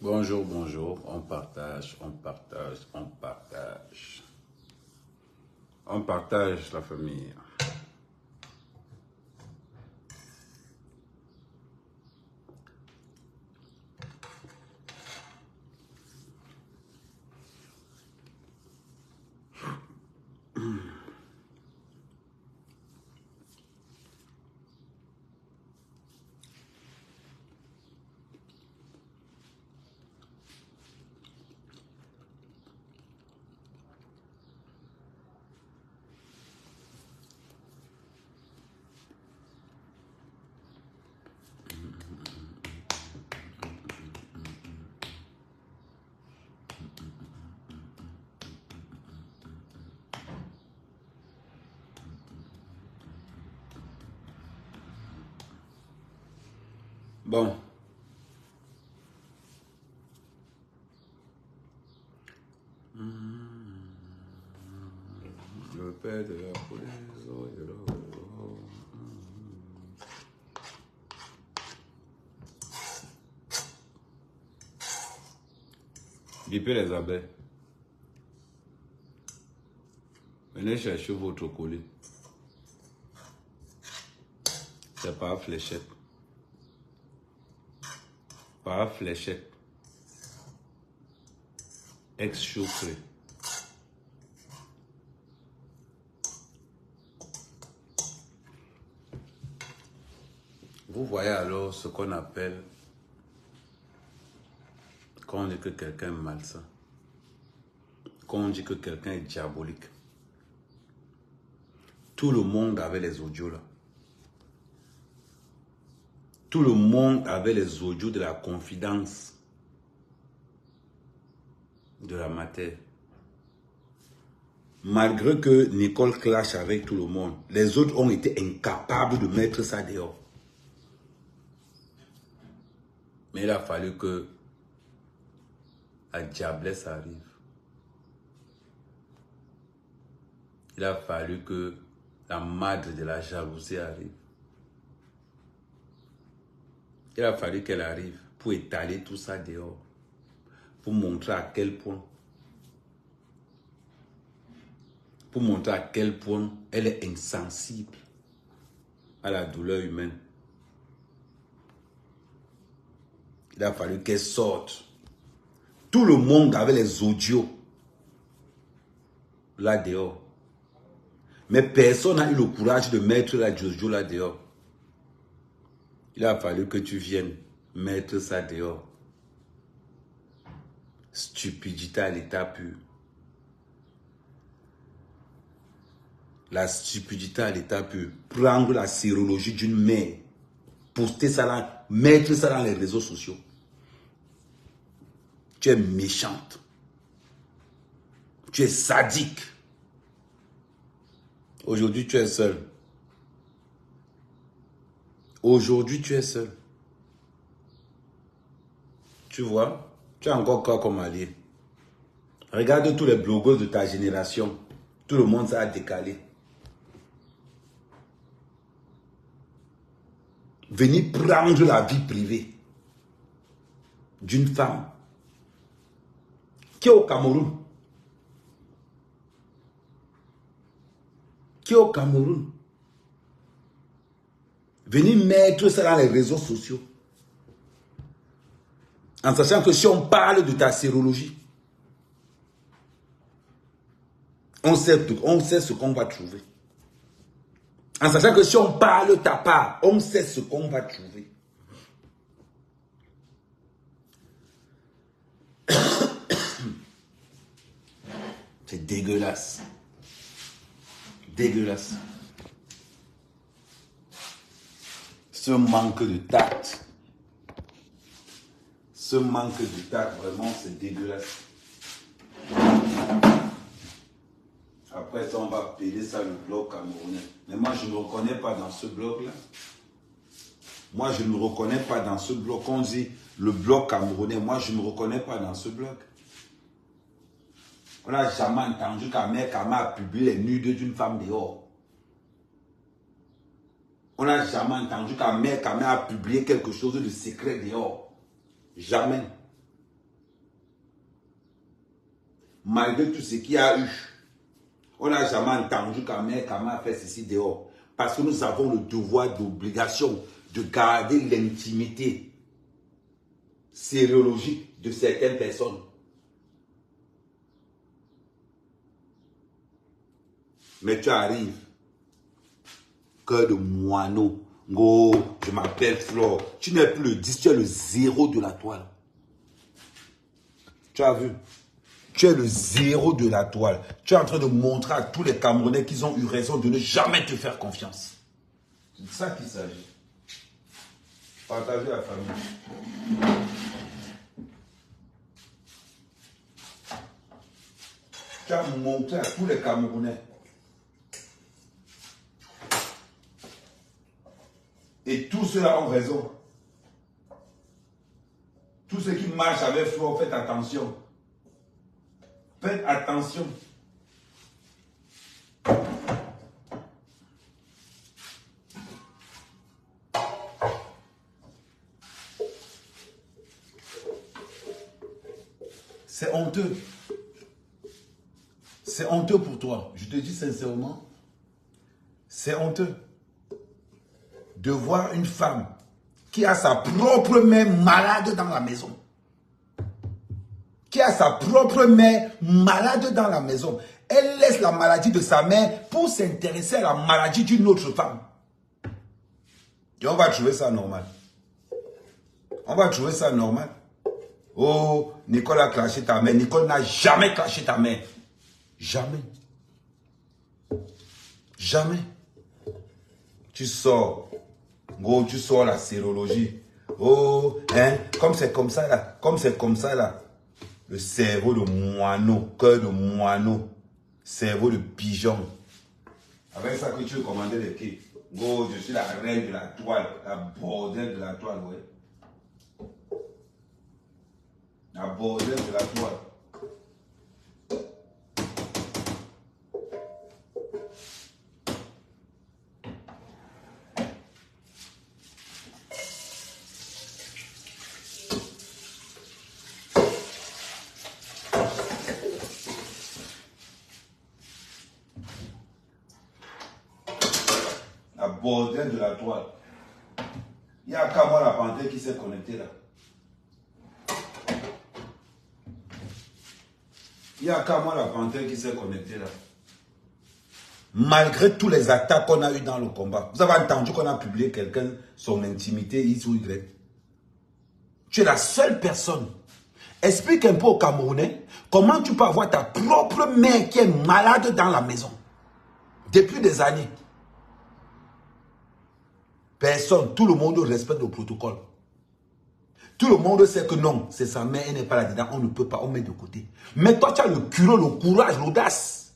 Bonjour, bonjour, on partage, on partage, on partage. On partage la famille. Bon. Le père de la police. Bipez les abeilles. Venez chercher votre colis. C'est par fléchette. Par fléchette. Ex-chauffeur. Vous voyez alors ce qu'on appelle, quand on dit que quelqu'un est malsain, quand on dit que quelqu'un est diabolique. Tout le monde avait les audios là. Tout le monde avait les audios de la confidence de la matière. Malgré que Nicole clash avec tout le monde, les autres ont été incapables de mettre ça dehors. Mais il a fallu que la diablesse arrive. Il a fallu que la madre de la jalousie arrive. Il a fallu qu'elle arrive pour étaler tout ça dehors. Pour montrer à quel point. Pour montrer à quel point elle est insensible à la douleur humaine. Il a fallu qu'elle sorte. Tout le monde avait les audios là dehors. Mais personne n'a eu le courage de mettre la Jojo là dehors. Il a fallu que tu viennes mettre ça dehors. Stupidité à l'état pur. La stupidité à l'état pur. Prendre la sérologie d'une mère. Poster ça là. Mettre ça dans les réseaux sociaux. Tu es méchante. Tu es sadique. Aujourd'hui, tu es seul. Aujourd'hui, tu es seul. Tu vois, tu as encore quoi comme allié? Regarde tous les blogueurs de ta génération. Tout le monde s'est décalé. Venir prendre la vie privée d'une femme qui est au Cameroun. Qui est au Cameroun. Venir mettre ça dans les réseaux sociaux. En sachant que si on parle de ta sérologie, on sait ce qu'on va trouver. En sachant que si on parle de ta part, on sait ce qu'on va trouver. C'est dégueulasse. Dégueulasse. Ce manque de tact. Ce manque de tact, vraiment, c'est dégueulasse. Après ça, on va appeler ça le blog camerounais. Mais moi, je ne me reconnais pas dans ce blog-là. Moi, je ne me reconnais pas dans ce blog. On dit le blog camerounais. Moi, je ne me reconnais pas dans ce blog. On n'a jamais entendu qu'un mec a publié les nudes d'une femme dehors. On n'a jamais entendu qu'un mec a publié quelque chose de secret dehors. Jamais. malgré tout ce qu'il y a eu. On n'a jamais entendu Kama a fait ceci dehors. Parce que nous avons le devoir d'obligation de garder l'intimité sériologique de certaines personnes. Mais tu arrives, cœur de moineau. Oh, je m'appelle Flore. Tu n'es plus le 10, tu es le 0 de la toile. Tu as vu? Tu es le 0 de la toile. Tu es en train de montrer à tous les Camerounais qu'ils ont eu raison de ne jamais te faire confiance. C'est de ça qu'il s'agit. Partagez la famille. Tu as montré à tous les Camerounais. Et tous ceux-là ont raison. Tous ceux qui marchent avec Flore, faites attention. Faites attention. C'est honteux. C'est honteux pour toi. Je te dis sincèrement, c'est honteux de voir une femme qui a sa propre mère malade dans la maison. Qui a sa propre mère malade dans la maison. Elle laisse la maladie de sa mère pour s'intéresser à la maladie d'une autre femme. Et on va trouver ça normal. On va trouver ça normal. Oh, Nicole a clashé ta mère. Nicole n'a jamais clashé ta mère. Jamais. Jamais. Tu sors. Gros, tu sors la sérologie. Oh, hein, comme c'est comme ça là. Comme c'est comme ça là. Le cerveau de moineau, cœur de moineau, cerveau de pigeon. Avec ça que tu veux commander les quais. Gros, je suis la reine de la toile, la bordelle de la toile, ouais. La bordelle de la toile. La bordelle de la toile. Il y a qu'à moi la panthère qui s'est connectée là. Il y a qu'à moi la panthère qui s'est connectée là. Malgré tous les attaques qu'on a eues dans le combat. Vous avez entendu qu'on a publié quelqu'un, son intimité, X ou Y. Tu es la seule personne. Explique un peu aux Camerounais comment tu peux avoir ta propre mère qui est malade dans la maison. Depuis des années. Personne, tout le monde respecte le protocole. Tout le monde sait que non, c'est sa mère, elle n'est pas là-dedans, on ne peut pas, on met de côté. Mais toi, tu as le culot, le courage, l'audace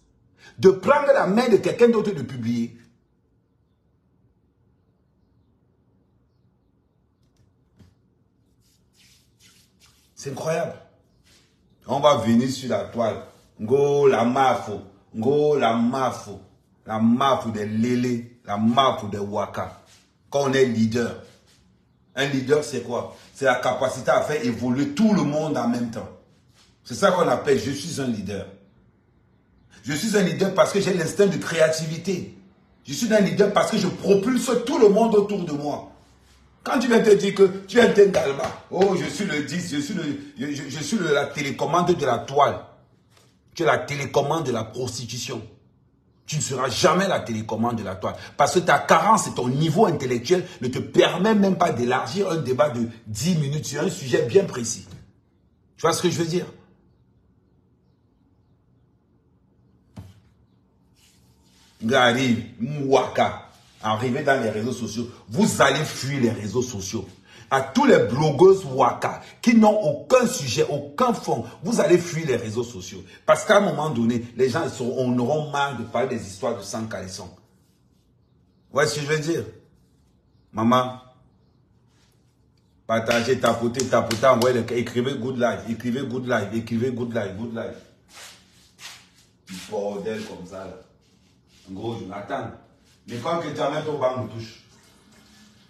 de prendre la main de quelqu'un d'autre et de publier. C'est incroyable. On va venir sur la toile. Ngo la mafo, ngo la mafo des lélés, la mafo des waka. Quand on est leader, un leader c'est quoi? C'est la capacité à faire évoluer tout le monde en même temps. C'est ça qu'on appelle je suis un leader. Je suis un leader parce que j'ai l'instinct de créativité. Je suis un leader parce que je propulse tout le monde autour de moi. Quand tu viens te dire que tu es un Tengalba, oh je suis le 10, je suis la télécommande de la toile. Tu es la télécommande de la prostitution. Tu ne seras jamais la télécommande de la toile. Parce que ta carence et ton niveau intellectuel ne te permet même pas d'élargir un débat de 10 minutes sur un sujet bien précis. Tu vois ce que je veux dire? Arrive, Mwaka, arrivé dans les réseaux sociaux, vous allez fuir les réseaux sociaux. À tous les blogueuses Waka qui n'ont aucun sujet, aucun fond, vous allez fuir les réseaux sociaux. Parce qu'à un moment donné, les gens on auront marre de parler des histoires de sang caleçon. Vous voyez ce que je veux dire? Maman, partagez, tapotez, envoyez écrivez good life, écrivez good life, écrivez good life, good life. Bordel comme ça là. En gros, je m'attends. Mais quand tu as mis ton banc de touche,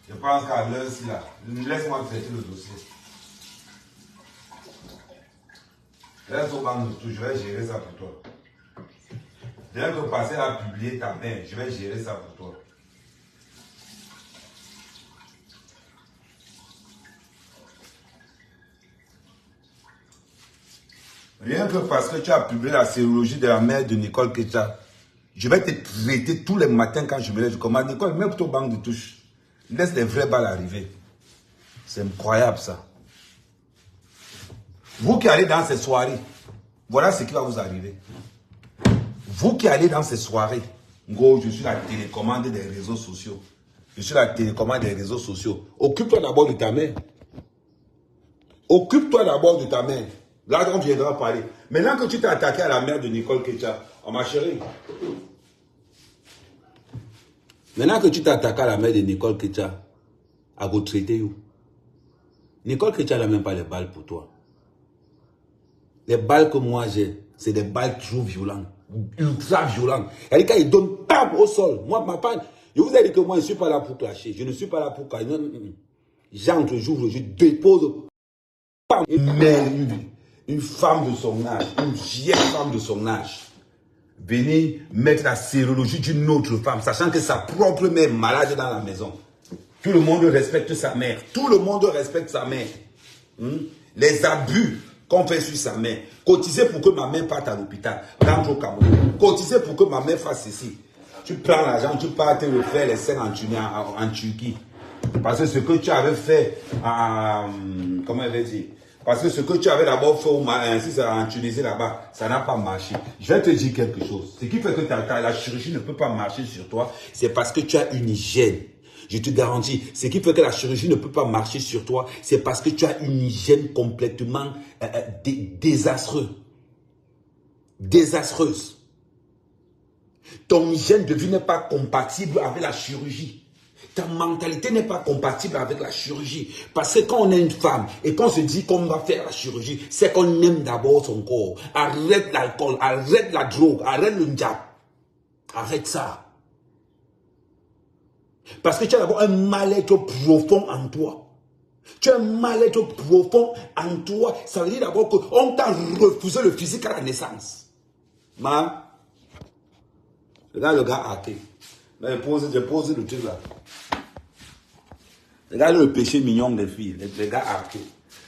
je pense qu'à l'heure-ci là, laisse-moi traiter le dossier. Reste au banc de tout, je vais gérer ça pour toi. Dès que passer à publier ta mère, je vais gérer ça pour toi. Rien que parce que tu as publié la sérologie de la mère de Nicole Kecha, je vais te traiter tous les matins quand je me lève. Je commande Nicole, mets ton banc de touche. Laisse les vraies balles arriver. C'est incroyable ça. Vous qui allez dans ces soirées, voilà ce qui va vous arriver. Vous qui allez dans ces soirées, gros, je suis la télécommande des réseaux sociaux. Je suis la télécommande des réseaux sociaux. Occupe-toi d'abord de ta mère. Occupe-toi d'abord de ta mère. Là, on viendra parler. Maintenant que tu t'es attaqué à la mère de Nicole Kecha, oh ma chérie. Maintenant que tu t'es attaqué à la mère de Nicole Kecha, à vous traiter où? Nicole Kecha n'a même pas les balles pour toi. Les balles que moi j'ai, c'est des balles trop violentes, ultra violentes. Et quand ils donnent pas au sol, moi, ma femme, je vous ai dit que moi, je ne suis pas là pour clasher. Je ne suis pas là pour clasher. J'entre, j'ouvre, je dépose une mère, une femme de son âge, une vieille femme de son âge. Venir mettre la sérologie d'une autre femme, sachant que sa propre mère est malade dans la maison. Tout le monde respecte sa mère. Tout le monde respecte sa mère. Les abus qu'on fait sur sa mère. Cotiser pour que ma mère parte à l'hôpital. Rentre au Cameroun. Cotiser pour que ma mère fasse ceci. Tu prends l'argent, tu pars te le faire les scènes en Turquie. Parce que ce que tu avais fait comment elle va dire? Parce que ce que tu avais d'abord fait en Tunisie là-bas, ça n'a pas marché. Je vais te dire quelque chose. Ce qui fait que la chirurgie ne peut pas marcher sur toi, c'est parce que tu as une hygiène. Je te garantis, ce qui fait que la chirurgie ne peut pas marcher sur toi, c'est parce que tu as une hygiène complètement désastreuse. Désastreuse. Ton hygiène de vie n'est pas compatible avec la chirurgie. Ta mentalité n'est pas compatible avec la chirurgie. Parce que quand on est une femme et qu'on se dit qu'on va faire la chirurgie, c'est qu'on aime d'abord son corps. Arrête l'alcool, arrête la drogue, arrête le diable. Arrête ça. Parce que tu as d'abord un mal-être profond en toi. Tu as un mal-être profond en toi. Ça veut dire d'abord qu'on t'a refusé le physique à la naissance. Regarde le gars hacké. J'ai posé le truc là. Regarde le péché mignon des filles, les gars hackés.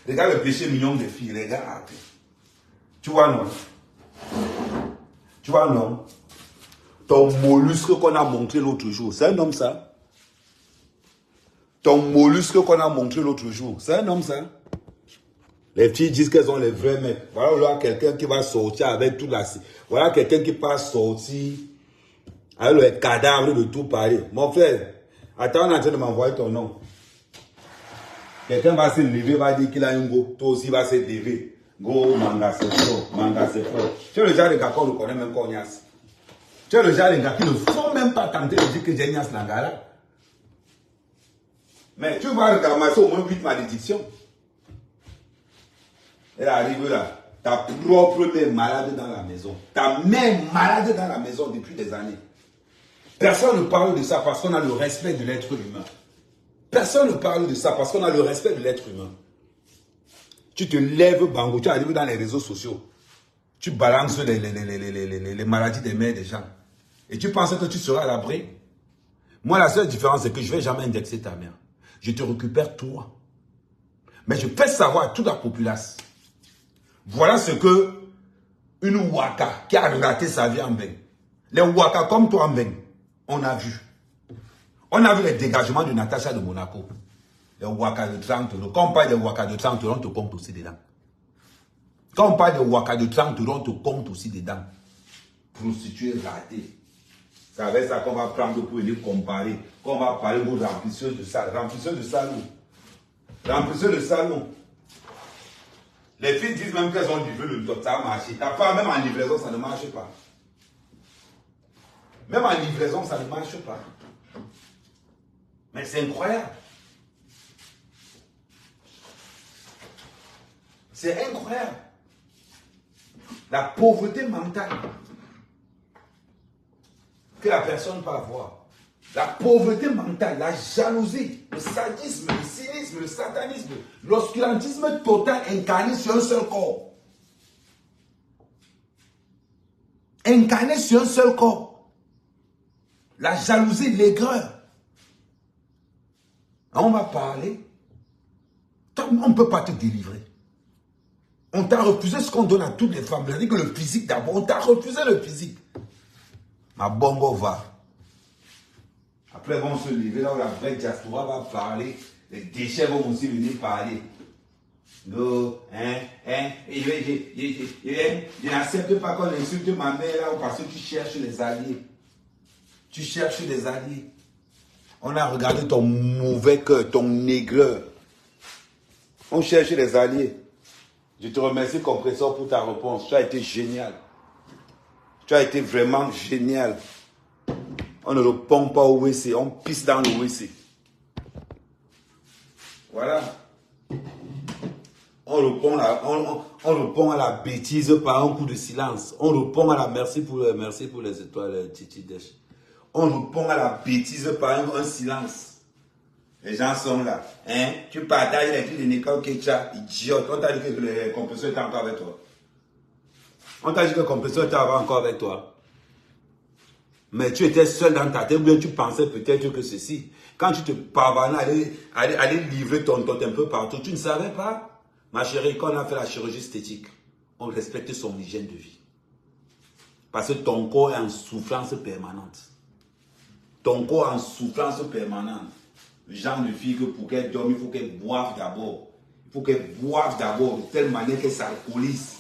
Regarde le péché mignon des filles, les gars hackés. Tu vois, non? Tu vois, non? Ton mollusque qu'on a montré l'autre jour, c'est un homme, ça? Ton mollusque qu'on a montré l'autre jour, c'est un homme, ça? Les filles disent qu'elles ont les vrais mecs. Voilà quelqu'un qui va sortir avec tout la... Voilà quelqu'un qui va sortir avec le cadavre de tout Paris. Mon frère, attends, on est en train de m'envoyer ton nom. Quelqu'un va se lever, va dire qu'il a un go. Toi aussi va se lever. Go, manga, c'est fort. Manga, c'est fort. Tu es le genre de gars qu'on ne connaît même pas Nias. Tu es le genre de gars qui ne faut même pas tenter de dire que j'ai Nias Nangara. Mais tu vas ramasser au moins 8 malédictions. Elle arrive là. Ta propre mère malade dans la maison. Ta mère malade dans la maison depuis des années. Personne ne parle de ça parce qu'on a le respect de l'être humain. Personne ne parle de ça parce qu'on a le respect de l'être humain. Tu te lèves, Bango, tu arrives dans les réseaux sociaux. Tu balances les maladies des mères des gens. Et tu penses que tu seras à l'abri. Moi, la seule différence, c'est que je ne vais jamais indexer ta mère. Je te récupère toi. Mais je fais savoir à toute la populace. Voilà ce que une Waka qui a raté sa vie en Beng. Les Waka comme toi en Beng, on a vu. On a vu les dégagements de Natacha de Monaco. Les Waka de 30 euros. Quand on parle des Waka de 30 euros, on te compte aussi dedans. Quand on parle des Waka de 30 euros, on te compte aussi dedans. Prostituée ratée. C'est avec ça qu'on va prendre pour venir comparer. Qu'on va parler aux remplisseurs de salon. Remplisseurs de salon. Remplisseurs de salon. Les filles disent même qu'elles ont du vœu, le top, ça a marché. Ta femme, même en livraison, ça ne marche pas. Même en livraison, ça ne marche pas. Mais c'est incroyable. C'est incroyable. La pauvreté mentale que la personne peut avoir. La pauvreté mentale, la jalousie, le sadisme, le cynisme, le satanisme, l'oscurantisme total incarné sur un seul corps. Incarné sur un seul corps. La jalousie, l'aigreur. On va parler. On ne peut pas te délivrer. On t'a refusé ce qu'on donne à toutes les femmes. C'est-à-dire que le physique d'abord. On t'a refusé le physique. Ma bongo va. Après, ils vont se lever là où la vraie diaspora va parler. Les déchets vont aussi venir parler. Non, je n'accepte pas qu'on insulte ma mère là parce que tu cherches les alliés. Tu cherches des alliés. On a regardé ton mauvais cœur, ton négreur. On cherche les alliés. Je te remercie, compresseur, pour ta réponse. Tu as été génial. Tu as été vraiment génial. On ne répond pas au WC, on pisse dans le WC. Voilà. On répond à la bêtise par un coup de silence. On répond à la merci pour les étoiles, Titi Desch. On répond à la bêtise par un silence. Les gens sont là. Hein? Tu partages les trucs de Nicole Kecha, idiote. On t'a dit que le compresseur était encore avec toi. On t'a dit que le compresseur était encore avec toi. Mais tu étais seul dans ta tête, ou bien tu pensais peut-être que ceci. Quand tu te pavanais, aller livrer ton un peu partout, tu ne savais pas. Ma chérie, quand on a fait la chirurgie esthétique, on respecte son hygiène de vie. Parce que ton corps est en souffrance permanente. Ton corps est en souffrance permanente. Le genre de fille que pour qu'elle dorme, il faut qu'elle boive d'abord. Il faut qu'elle boive d'abord de telle manière qu'elle s'alcoolise.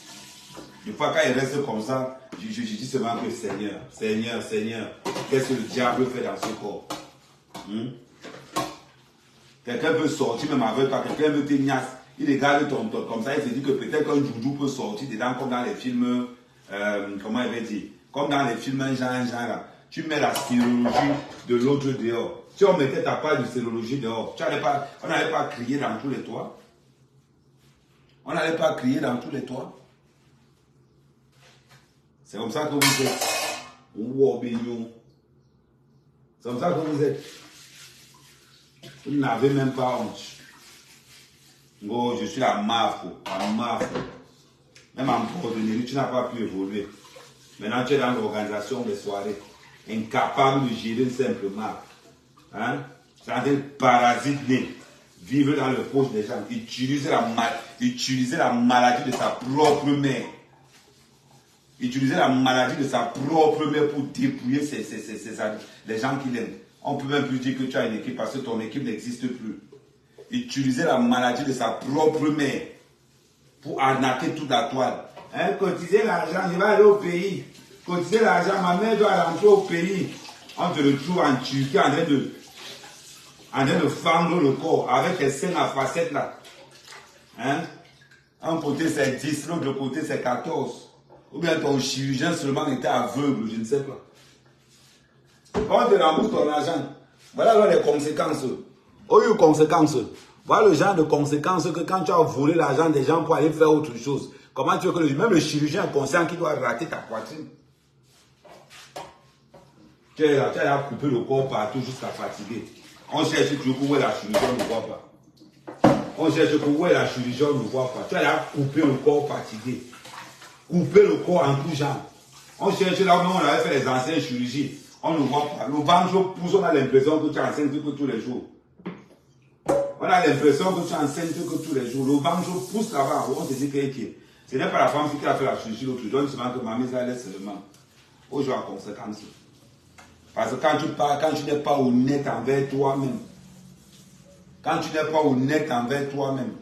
Des fois, quand elle reste comme ça, je dis seulement que Seigneur, Seigneur, Seigneur, qu'est-ce que le diable fait dans ce corps? Quelqu'un peut sortir même avec toi, quelqu'un veut te niasse. Il regarde ton comme ça, il se dit que peut-être qu'un joujou peut sortir dedans comme dans les films, comment il va dire, comme dans les films genre là. Tu mets la sérologie de l'autre dehors. Si on mettait ta part de sérologie dehors, on n'allait pas crier dans tous les toits. On n'allait pas crier dans tous les toits. C'est comme ça que vous êtes. C'est comme ça que vous êtes. Vous n'avez même pas honte. Oh, je suis la marque. Même en coordonnée, tu n'as pas pu évoluer. Maintenant, tu es dans l'organisation des soirées. Incapable de gérer une simple marque. Hein? C'est un parasite né. Vivre dans le poche des gens. Utiliser la maladie de sa propre mère. Utiliser la maladie de sa propre mère pour dépouiller les gens qui l'aiment. On peut même plus dire que tu as une équipe parce que ton équipe n'existe plus. Utiliser la maladie de sa propre mère pour arnaquer toute la toile. Hein, cotiser l'argent, je vais aller au pays. Cotiser l'argent, ma mère doit rentrer au pays. On te retrouve en Turquie en train de fendre le corps avec les seins à facettes là. Hein? Un côté c'est 10, l'autre côté c'est 14. Ou bien ton chirurgien seulement était aveugle, je ne sais pas. On te rembourse ton argent. Voilà alors les conséquences. Aux conséquences. Voilà le genre de conséquences que quand tu as volé l'argent des gens pour aller faire autre chose. Comment tu veux que même le chirurgien est conscient qu'il doit rater ta poitrine? Tu as coupé le corps partout jusqu'à fatiguer. On cherche toujours où est la chirurgie, on ne voit pas. On cherche où est la chirurgie, on ne voit pas. Tu as coupé le corps fatigué. Couper le corps en tout genre. On cherche là où on avait fait les anciennes chirurgies. On ne voit pas. Le ventre pousse, on a l'impression que tu es enceinte que tous les jours. On a l'impression que tu es enceinte que tous les jours. Le ventre pousse là-bas. On se dit que ce n'est pas la femme qui a fait la chirurgie l'autre jour. Seulement que mamie ça laisse seulement. Aujourd'hui, en conséquence. Parce que quand tu parles, quand tu n'es pas honnête envers toi-même. Quand tu n'es pas honnête envers toi-même.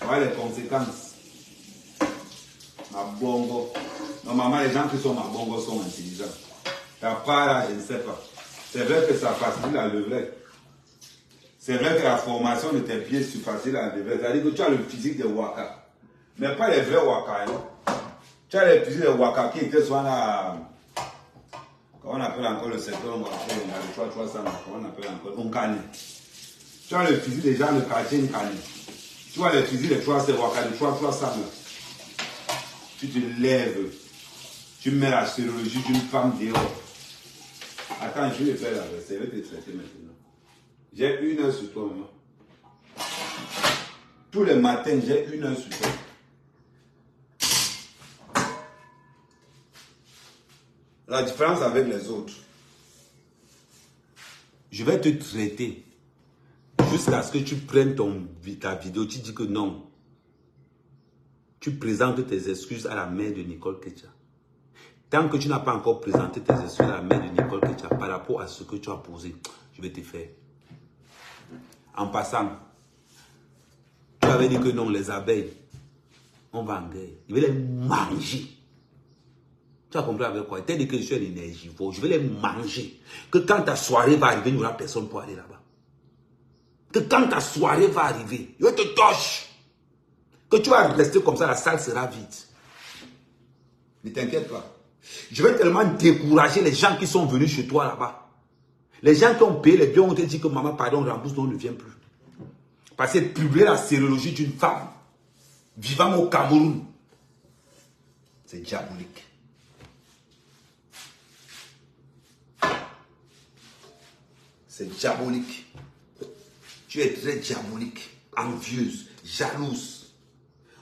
Voilà les conséquences. Ma bongo. Normalement, les gens qui sont ma bongo sont intelligents. Ta part là, je ne sais pas. C'est vrai que ça facilite la levrette. C'est vrai que la formation de tes pieds c'est facile à la levrette. C'est-à-dire que tu as le physique des waka. Mais pas les vrais waka. Hein. Tu as les physiques des waka qui étaient souvent là. Comment on appelle encore le secteur, on appelle le 300, comment on appelle encore Nkane. Tu as le physique des gens de quartier Nkane. Tu vois les physiques des 300 waka, de 300. Tu te lèves, tu mets la chirurgie d'une femme dehors. Attends, je vais faire la recette, je vais te traiter maintenant. J'ai 1 heure sur toi, maman. Tous les matins, j'ai 1 heure sur toi. La différence avec les autres, je vais te traiter jusqu'à ce que tu prennes ta vidéo, tu dis que non. Tu présentes tes excuses à la mère de Nicole Ketcha. Tant que tu n'as pas encore présenté tes excuses à la mère de Nicole Ketcha par rapport à ce que tu as posé, je vais te faire. En passant, tu avais dit que non, les abeilles, on va en guerre. Je vais les manger. Tu as compris avec quoi? Tu as dit que je suis un énergivore. Je vais les manger. Que quand ta soirée va arriver, il n'y aura personne pour aller là-bas. Que quand ta soirée va arriver, je te torche. Que tu vas rester comme ça, la salle sera vide. Ne t'inquiète pas. Je vais tellement décourager les gens qui sont venus chez toi là-bas. Les gens qui ont payé les biens ont te dit que maman, pardon, rembourse, non, on ne vient plus. Parce que publier la sérologie d'une femme vivant au Cameroun, c'est diabolique. C'est diabolique. Tu es très diabolique, envieuse, jalouse.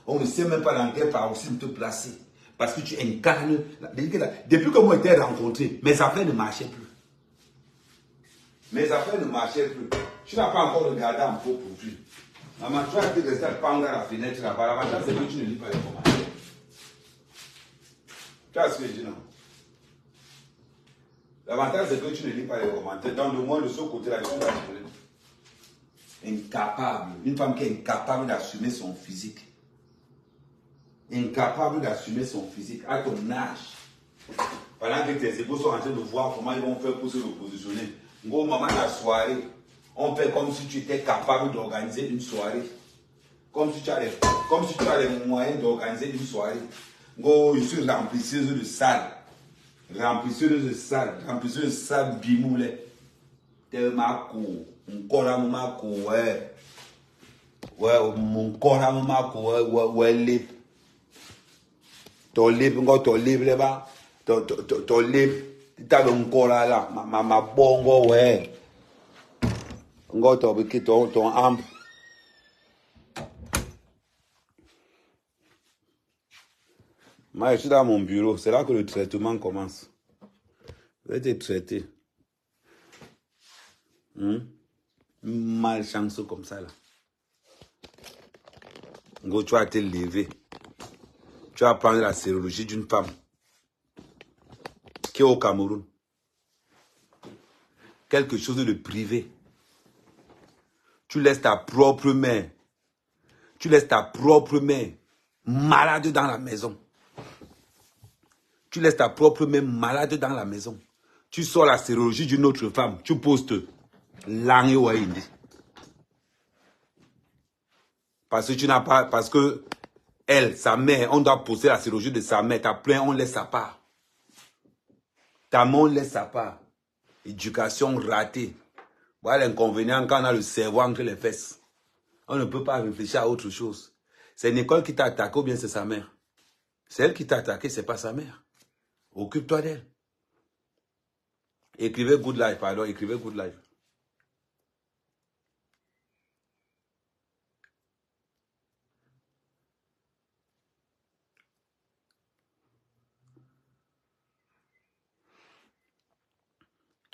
On ne sait même pas dans quel paroxysme te placer. Parce que tu incarnes. Depuis que moi j'étais rencontré, mes affaires ne marchaient plus. Mes affaires ne marchaient plus. Tu n'as pas encore regardé en faux profil. Maman, tu as été resté à pendre à la fenêtre là-bas. L'avantage, c'est que tu ne lis pas les commentaires. Tu vois ce que je dis, non? L'avantage, c'est que tu ne lis pas les commentaires. Donc, le moins de ce côté-là, tu vas gérer. Incapable. Une femme qui est incapable d'assumer son physique. Incapable d'assumer son physique à ton âge. Pendant que tes épouses sont en train de voir comment ils vont faire pour se repositionner. Au moment de la soirée, on fait comme si tu étais capable d'organiser une soirée. Comme si tu as les moyens d'organiser une soirée. Je suis remplisseuse de salle. Remplisseuse de salle bimoulé. Tellement court. Mon corps à mon court, ouais. Ouais, mon corps à mon court, ouais, lip. Ton lip, encore ton lip là-bas. Ton lip. Tu as un corps là, ma bongo, ouais. Encore ton amp. Moi, je suis dans mon bureau. C'est là que le traitement commence. Je vais te traiter. Malchanceux comme ça, là. Go, tu vas te lever. Tu vas prendre la sérologie d'une femme qui est au Cameroun. Quelque chose de privé. Tu laisses ta propre mère. Tu laisses ta propre mère malade dans la maison. Tu laisses ta propre mère malade dans la maison. Tu sors la sérologie d'une autre femme. Tu postes l'année ou indi. Parce que tu n'as pas. Parce que elle, sa mère, on doit poster la sérologie de sa mère. Ta plainte, on laisse sa part. Ta mère, on laisse sa part. Éducation ratée. Voilà l'inconvénient quand on a le cerveau entre les fesses. On ne peut pas réfléchir à autre chose. C'est Nicole qui t'a attaqué ou bien c'est sa mère? C'est elle qui t'a attaqué, c'est pas sa mère. Occupe-toi d'elle. Écrivez good life, pardon, écrivez good life.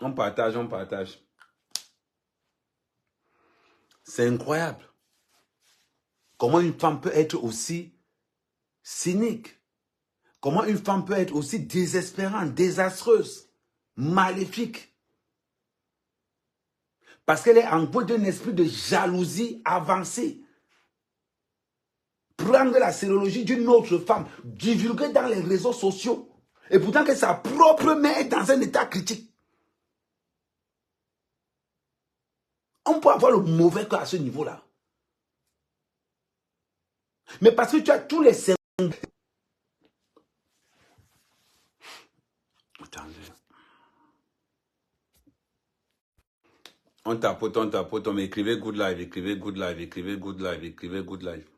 On partage, on partage. C'est incroyable. Comment une femme peut être aussi cynique? Comment une femme peut être aussi désespérante, désastreuse, maléfique? Parce qu'elle est envoûtée d'un esprit de jalousie avancée. Prendre la sérologie d'une autre femme, divulguer dans les réseaux sociaux. Et pourtant que sa propre mère est dans un état critique. On peut avoir le mauvais cœur à ce niveau-là. Mais parce que tu as tous les symptômes. Attendez. On tapote, on écrivez good live, écrivez good live, écrivez good live, écrivez good live.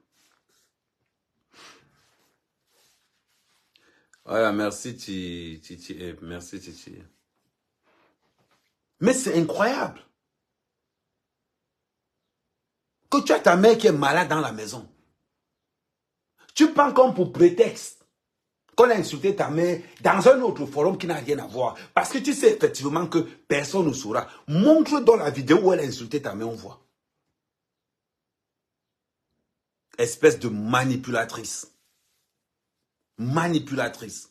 Voilà, merci Titi, merci Titi. Mais c'est incroyable. Que tu as ta mère qui est malade dans la maison. Tu prends comme pour prétexte qu'on a insulté ta mère dans un autre forum qui n'a rien à voir. Parce que tu sais effectivement que personne ne saura. Montre dans la vidéo où elle a insulté ta mère, on voit. Espèce de manipulatrice. Manipulatrice.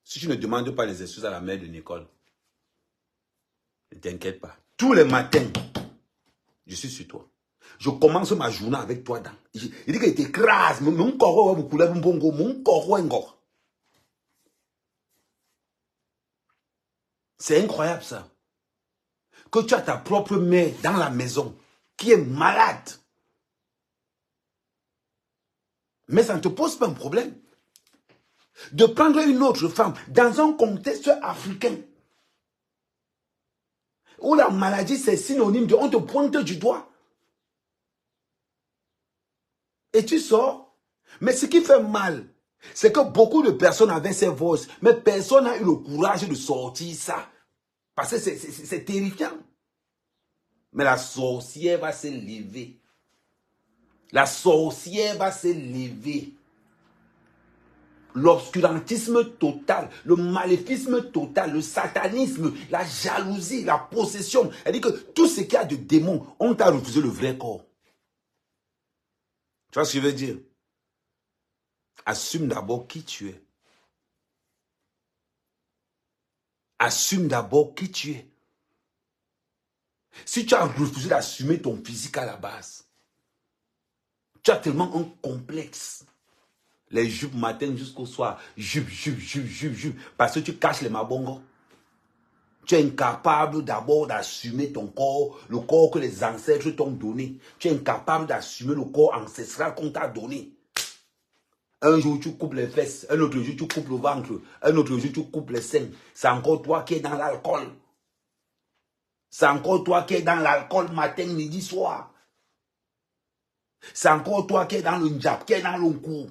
Si tu ne demandes pas les excuses à la mère de Nicole, ne t'inquiète pas. Tous les matins, je suis sur toi. Je commence ma journée avec toi. Il dit qu'il t'écrase. Mon corps, mon corps. C'est incroyable ça. Que tu as ta propre mère dans la maison qui est malade. Mais ça ne te pose pas un problème de prendre une autre femme dans un contexte africain où la maladie c'est synonyme de on te pointe du doigt. Et tu sors. Mais ce qui fait mal, c'est que beaucoup de personnes avaient ces voix, mais personne n'a eu le courage de sortir ça. Parce que c'est terrifiant. Mais la sorcière va se lever. La sorcière va se lever. L'obscurantisme total, le maléfisme total, le satanisme, la jalousie, la possession. Elle dit que tout ce qu'il y a de démons, on t'a refusé le vrai corps. Tu vois ce que je veux dire? Assume d'abord qui tu es. Assume d'abord qui tu es. Si tu as refusé d'assumer ton physique à la base, tu as tellement un complexe. Les jupes matin jusqu'au soir, jupe. Parce que tu caches les mabongos. Tu es incapable d'abord d'assumer ton corps, le corps que les ancêtres t'ont donné. Tu es incapable d'assumer le corps ancestral qu'on t'a donné. Un jour, tu coupes les fesses. Un autre jour, tu coupes le ventre. Un autre jour, tu coupes les seins. C'est encore toi qui es dans l'alcool. C'est encore toi qui es dans l'alcool matin, midi, soir. C'est encore toi qui es dans le njap, qui est dans le cou.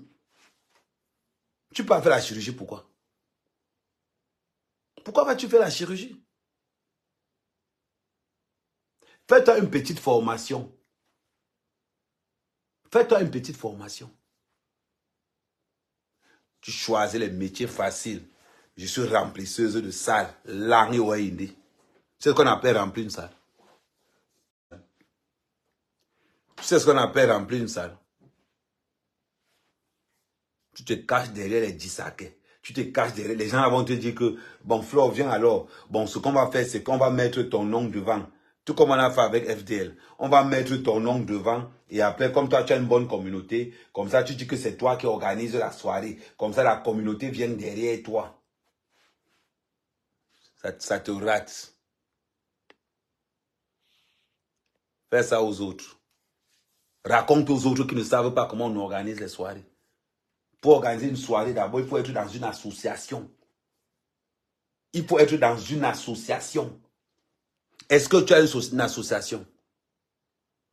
Tu peux pas faire la chirurgie, pourquoi? Pourquoi vas-tu faire la chirurgie? Fais-toi une petite formation. Fais-toi une petite formation. Tu choisis les métiers faciles. Je suis remplisseuse de salle. Langue Waindi. C'est ce qu'on appelle remplir une salle. C'est ce qu'on appelle remplir une salle. Tu te caches derrière les dissaquets. Tu te caches derrière. Les gens vont te dire que, bon, Flo, viens alors. Bon, ce qu'on va faire, c'est qu'on va mettre ton nom devant. Tout comme on a fait avec FDL. On va mettre ton nom devant. Et après, comme toi, tu as une bonne communauté. Comme ça, tu dis que c'est toi qui organise la soirée. Comme ça, la communauté vient derrière toi. Ça te rate. Fais ça aux autres. Raconte aux autres qui ne savent pas comment on organise les soirées. Pour organiser une soirée, d'abord, il faut être dans une association. Il faut être dans une association. Est-ce que tu as une association?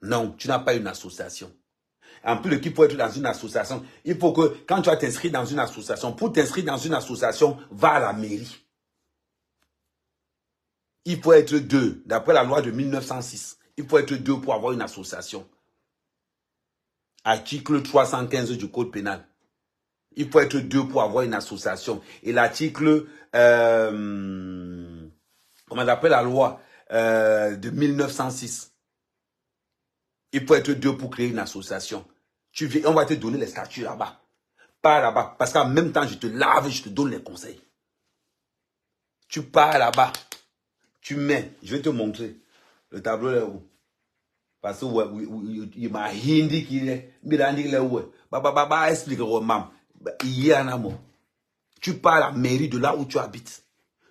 Non, tu n'as pas une association. En plus, il faut être dans une association. Il faut que, quand tu vas t'inscrire dans une association, pour t'inscrire dans une association, va à la mairie. Il faut être deux. D'après la loi de 1906, il faut être deux pour avoir une association. Article 315 du Code pénal. Il faut être deux pour avoir une association. Et l'article, comment on appelle la loi de 1906. Il faut être deux pour créer une association. Tu viens, on va te donner les statuts là-bas. Pas là-bas. Parce qu'en même temps, je te lave et je te donne les conseils. Tu pars là-bas. Tu mets. Je vais te montrer. Le tableau là où. Parce que il m'a hindi qu'il est. Mirandi là où. Baba explique au mam. Il y a un amour. Tu pars à la mairie de là où tu habites.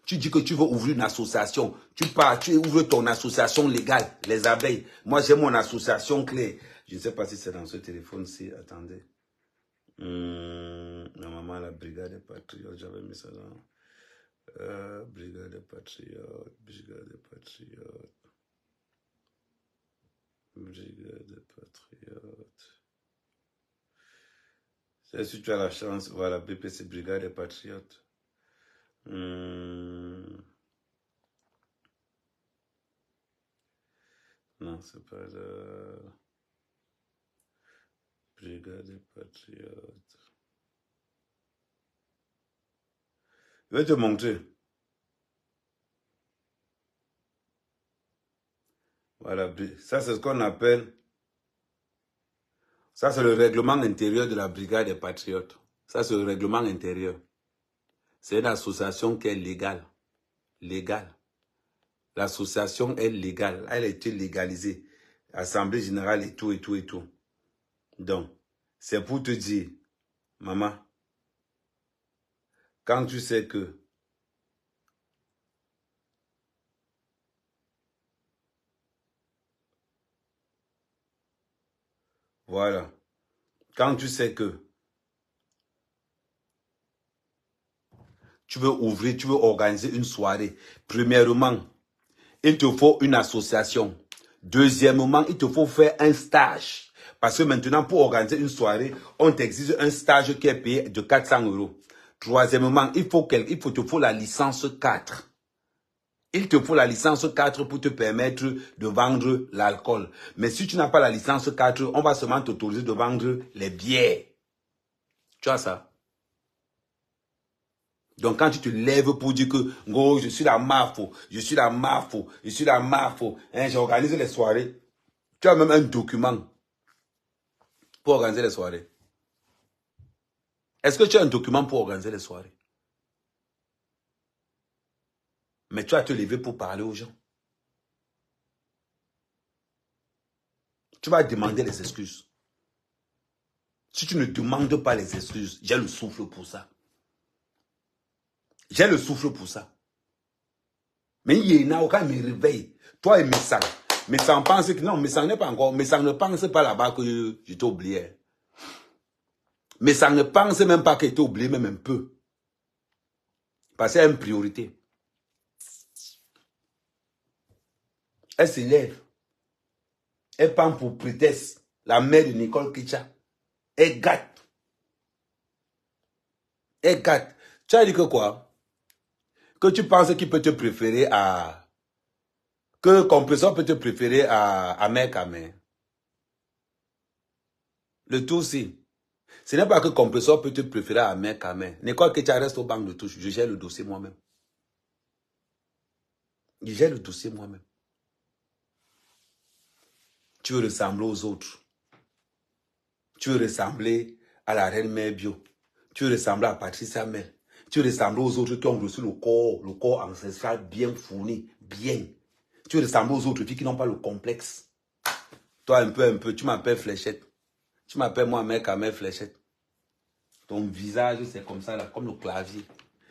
Tu dis que tu veux ouvrir une association. Tu pars, tu ouvres ton association légale, les abeilles. Moi, j'ai mon association clé. Je ne sais pas si c'est dans ce téléphone-ci. Attendez. Normalement, la brigade des patriotes, j'avais mis ça dans. Brigade des patriotes, brigade des patriotes. Brigade des patriotes. Si tu as la chance, voilà, BPC, brigade des patriotes. Non, c'est pas la brigade des patriotes. Je vais te montrer. Voilà, ça c'est ce qu'on appelle... Ça c'est le règlement intérieur de la brigade des patriotes. Ça c'est le règlement intérieur. C'est une association qui est légale. Légale. L'association est légale. Elle a été légalisée. Assemblée générale et tout, et tout, et tout. Donc, c'est pour te dire, maman, quand tu sais que voilà, quand tu sais que tu veux ouvrir, tu veux organiser une soirée, premièrement, il te faut une association. Deuxièmement, il te faut faire un stage. Parce que maintenant, pour organiser une soirée, on t'exige un stage qui est payé de 400 €. Troisièmement, il te faut la licence 4. Il te faut la licence 4 pour te permettre de vendre l'alcool. Mais si tu n'as pas la licence 4, on va seulement t'autoriser de vendre les bières. Tu vois ça? Donc quand tu te lèves pour dire que oh, je suis la mafo, je suis la mafo, je suis la mafo, hein, j'organise les soirées, tu as même un document pour organiser les soirées. Est-ce que tu as un document pour organiser les soirées? Mais tu vas te lever pour parler aux gens. Tu vas demander les excuses. Si tu ne demandes pas les excuses, j'ai le souffle pour ça. J'ai le souffle pour ça. Mais il y a aucun me réveille. Toi et Messang. Messang pense que non, Messang n'est pas encore. Messang ne pense pas là-bas que je t'ai oublié. Messang ne pense même pas qu'il t'a oublié, même un peu. Parce que c'est une priorité. Elle se lève. Elle prend pour prétexte la mère de Nicole Kicha. Elle gâte. Elle gâte. Tu as dit que quoi? Que tu penses qu'il peut te préférer à... Que Compressor peut te préférer à Mère Kamé. Le tout aussi. Ce n'est pas que Compressor peut te préférer à Mère Kamé. Nicole Kicha reste au banc de touche. Je gère le dossier moi-même. Je gère le dossier moi-même. Tu veux ressembler aux autres. Tu veux ressembler à la reine Mère Bio. Tu veux ressembler à Patricia Mel. Tu veux ressembler aux autres qui ont reçu le corps ancestral bien fourni, bien. Tu veux ressembler aux autres filles qui n'ont pas le complexe. Toi, un peu, tu m'appelles Fléchette. Tu m'appelles moi, mec, à mère Fléchette. Ton visage, c'est comme ça, là, comme le clavier.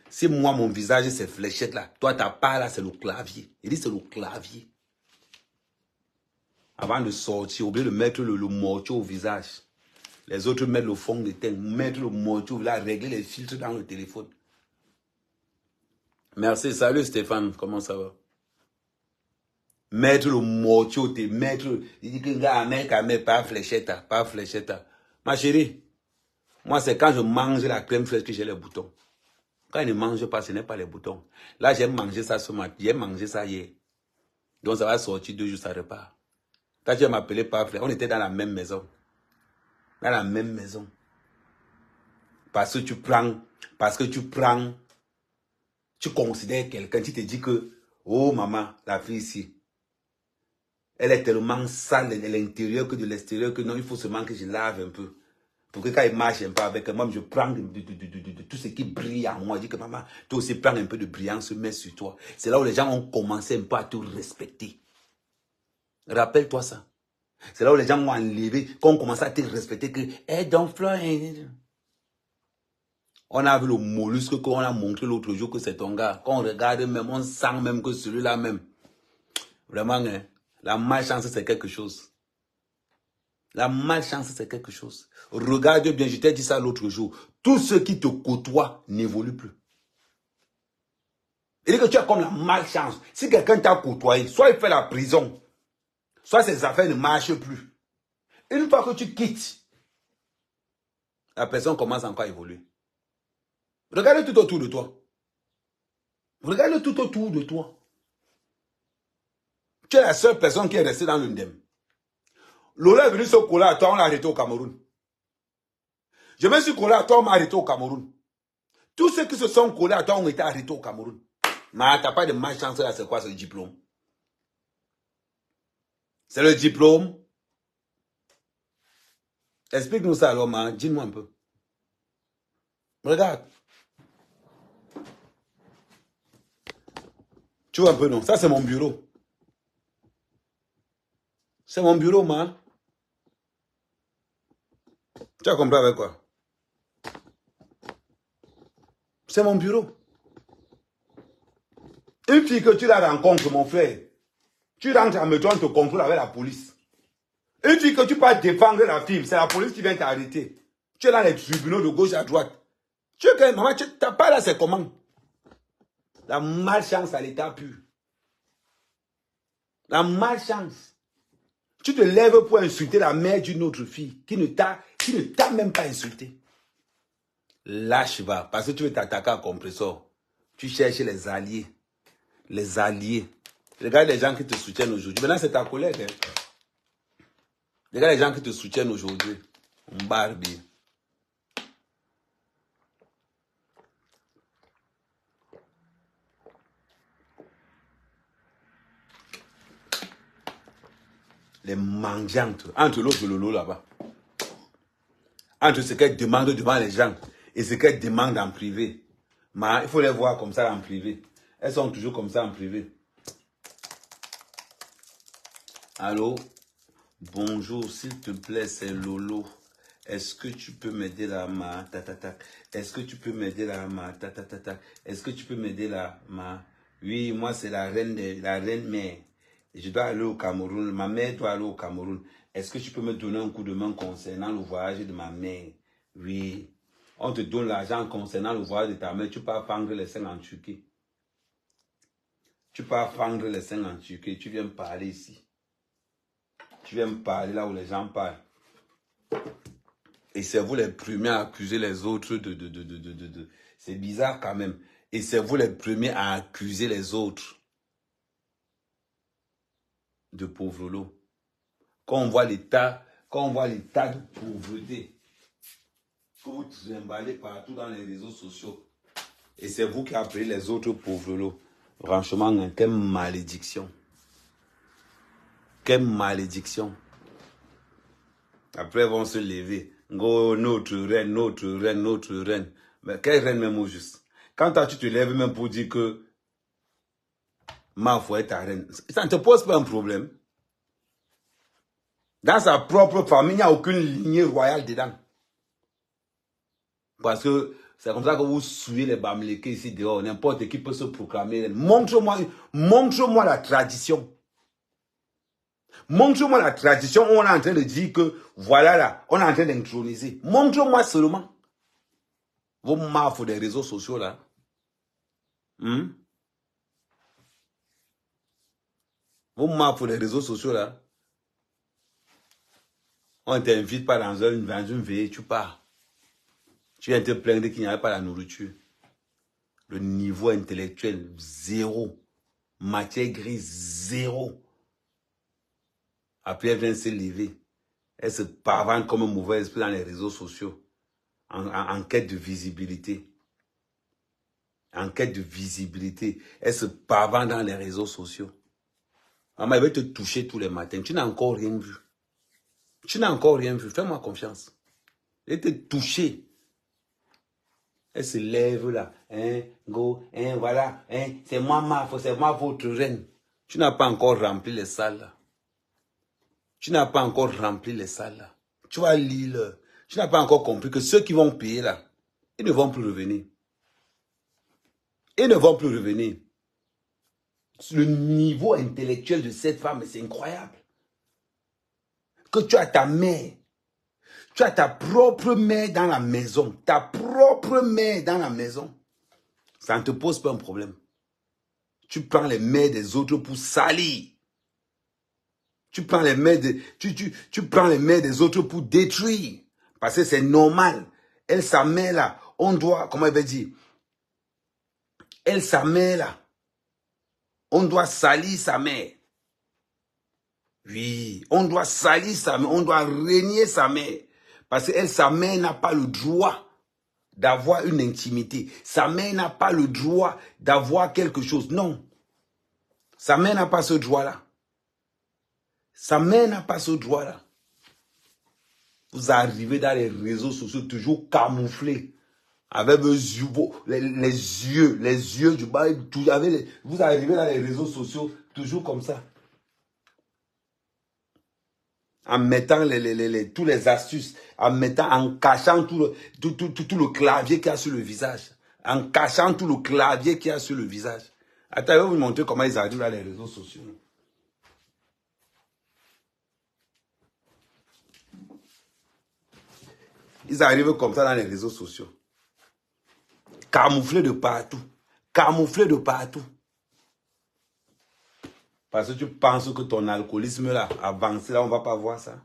Si moi, mon visage, c'est Fléchette, là, toi, ta part, là, c'est le clavier. Il dit, c'est le clavier. Avant de sortir, oubliez de mettre le mortier au visage. Les autres mettent le fond de teint, mettre le mortier, là, régler les filtres dans le téléphone. Merci, salut Stéphane, comment ça va? Mettre le mortier, mettre, il dit que gars, mec, pas fléchette. Ma chérie, moi, c'est quand je mange la crème fraîche que j'ai les boutons. Quand je ne mange pas, ce n'est pas les boutons. Là, j'ai mangé ça ce matin, j'ai mangé ça hier. Donc, ça va sortir 2 jours, ça repart. Quand tu m'appelais pas frère, on était dans la même maison. Dans la même maison. Parce que tu prends, tu considères quelqu'un, tu te dis que, oh maman, la fille ici, elle est tellement sale de l'intérieur que de l'extérieur que non, il faut seulement que je lave un peu. Pour que quand il marche un peu avec moi, je prends de tout ce qui brille en moi. Je dis que maman, toi aussi prends un peu de brillance, mets sur toi. C'est là où les gens ont commencé un peu à te respecter. Rappelle-toi ça. C'est là où les gens m'ont enlevé, quand on commence à te respecter, que, eh, donc, Fleur, on a vu le mollusque qu'on a montré l'autre jour que c'est ton gars. Quand on regarde même, on sent même que celui-là même. Vraiment, hein, la malchance, c'est quelque chose. La malchance, c'est quelque chose. Regarde bien, je t'ai dit ça l'autre jour. Tous ceux qui te côtoient n'évoluent plus. Il dit que tu as comme la malchance. Si quelqu'un t'a côtoyé, soit il fait la prison, soit ses affaires ne marchent plus. Une fois que tu quittes, la personne commence encore à évoluer. Regarde tout autour de toi. Regarde tout autour de toi. Tu es la seule personne qui est restée dans l'UNDEM. Lola est venu se coller à toi, on l'a arrêté au Cameroun. Je me suis collé à toi, on m'a arrêté au Cameroun. Tous ceux qui se sont collés à toi ont été arrêtés au Cameroun. Mais t'as pas de malchance là, c'est quoi ce diplôme? C'est le diplôme? Explique-nous ça alors, man. Dis-moi un peu. Regarde. Tu vois un peu, non? Ça, c'est mon bureau. C'est mon bureau, man. Tu as compris avec quoi? C'est mon bureau. Une fille que tu la rencontres, mon frère, tu rentres à Métro, on te contrôle avec la police. Une fille que tu peux défendre la fille, c'est la police qui vient t'arrêter. Tu es dans les tribunaux de gauche à droite. Tu es que maman, tu n'as pas là, c'est comment? La malchance à l'état pur. La malchance. Tu te lèves pour insulter la mère d'une autre fille qui ne t'a même pas insulté. Lâche va, parce que tu veux t'attaquer à compresseur. Tu cherches les alliés. Les alliés. Regarde les gens qui te soutiennent aujourd'hui. Maintenant, c'est ta collègue. Hein? Regarde les gens qui te soutiennent aujourd'hui. Barbie. Les mangeantes. Entre l'autre et le lot là-bas. Entre ce qu'elles demandent devant les gens et ce qu'elles demandent en privé. Mais il faut les voir comme ça en privé. Elles sont toujours comme ça en privé. Allô? Bonjour, s'il te plaît, c'est Lolo. Est-ce que tu peux m'aider là, ma tatata? Est-ce que tu peux m'aider là, ma tatata? Est-ce que tu peux m'aider là, ma? Oui, moi c'est la reine mère. Je dois aller au Cameroun. Ma mère doit aller au Cameroun. Est-ce que tu peux me donner un coup de main concernant le voyage de ma mère? Oui. On te donne l'argent concernant le voyage de ta mère. Tu pars prendre les seins en Turquie. Tu pars prendre les seins en Turquie. Tu viens me parler ici. Tu viens me parler là où les gens parlent. Et c'est vous les premiers à accuser les autres de. C'est bizarre quand même. Et c'est vous les premiers à accuser les autres de pauvres lots. Quand on voit l'état de pauvreté que vous emballez partout dans les réseaux sociaux, et c'est vous qui appelez les autres pauvres lots. Franchement, quelle malédiction. Quelle malédiction. Après, ils vont se lever. Go, notre reine, notre reine, notre reine. Mais quelle reine même au juste? Quand toi, tu te lèves même pour dire que ma foi est ta reine, ça ne te pose pas un problème. Dans sa propre famille, il n'y a aucune lignée royale dedans. Parce que c'est comme ça que vous suivez les Bamileke ici dehors. N'importe qui peut se proclamer. Montre-moi la tradition. Montre-moi la tradition où on est en train de dire que voilà là, on est en train d'introniser. Montre-moi seulement. Vos marfs des réseaux sociaux là. Vos marfs des réseaux sociaux là. On ne t'invite pas dans une veillée, tu pars. Tu viens te plaindre qu'il n'y avait pas la nourriture. Le niveau intellectuel, zéro. Matière grise, zéro. Après, elle vient se lever. Elle se pavane comme un mauvais esprit dans les réseaux sociaux. En quête de visibilité. En quête de visibilité. Elle se pavane dans les réseaux sociaux. Maman, elle va te toucher tous les matins. Tu n'as encore rien vu. Tu n'as encore rien vu. Fais-moi confiance. Elle te toucher. Elle se lève là. Voilà. C'est moi, c'est moi votre reine. Tu n'as pas encore rempli les salles là. Tu n'as pas encore rempli les salles là. Tu vas lire. Tu n'as pas encore compris que ceux qui vont payer là, ils ne vont plus revenir. Ils ne vont plus revenir. Le niveau intellectuel de cette femme, c'est incroyable. Que tu as ta mère. Tu as ta propre mère dans la maison. Ta propre mère dans la maison. Ça ne te pose pas un problème. Tu prends les mères des autres pour salir. Tu prends les mères tu prends les mères des autres pour détruire. Parce que c'est normal. Elle, sa mère là, on doit, comment elle veut dire? Elle, sa mère là, on doit salir sa mère. Oui, on doit salir sa mère, on doit régner sa mère. Parce qu'elle, sa mère n'a pas le droit d'avoir une intimité. Sa mère n'a pas le droit d'avoir quelque chose. Non. Sa mère n'a pas ce droit-là. Sa mère n'a pas ce droit-là. Vous arrivez dans les réseaux sociaux toujours camouflés. Avec les yeux du bas. Vous arrivez dans les réseaux sociaux toujours comme ça. En mettant tous les astuces, en cachant tout le clavier qu'il y a sur le visage. En cachant tout le clavier qu'il y a sur le visage. Attends, je vais vous montrer comment ils arrivent dans les réseaux sociaux. Ils arrivent comme ça dans les réseaux sociaux. Camouflés de partout. Camouflés de partout. Parce que tu penses que ton alcoolisme là, avancé là, on ne va pas voir ça.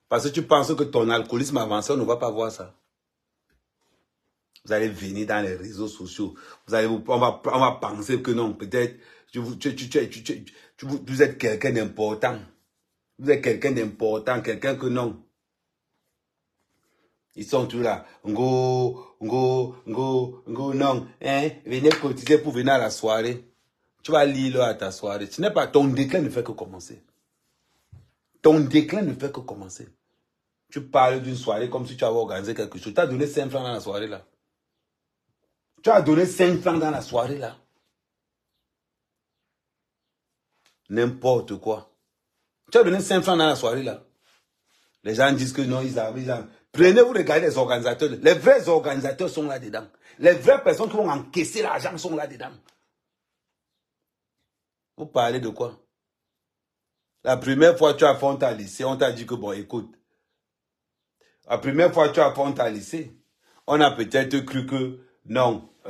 Parce que tu penses que ton alcoolisme avancé, on ne va pas voir ça. Vous allez venir dans les réseaux sociaux. On va penser que non, peut-être, vous êtes quelqu'un d'important. Vous êtes quelqu'un d'important, quelqu'un que non. Ils sont tous là. Ngo, non. Hein? Venez cotiser pour venir à la soirée. Tu vas lire à ta soirée. Ce n'est pas ton déclin ne fait que commencer. Ton déclin ne fait que commencer. Tu parles d'une soirée comme si tu avais organisé quelque chose. Tu as donné 5 francs dans la soirée là. Tu as donné 5 francs dans la soirée là. N'importe quoi. Tu as donné 5 francs dans la soirée là. Les gens disent que non, ils ont. Prenez, vous regardez les organisateurs. Les vrais organisateurs sont là-dedans. Les vraies personnes qui vont encaisser l'argent sont là-dedans. Vous parlez de quoi? La première fois que tu as fait, on t'a laissé. On t'a dit que bon, écoute. La première fois que tu as fait, on t'a laissé. On a peut-être cru que non. On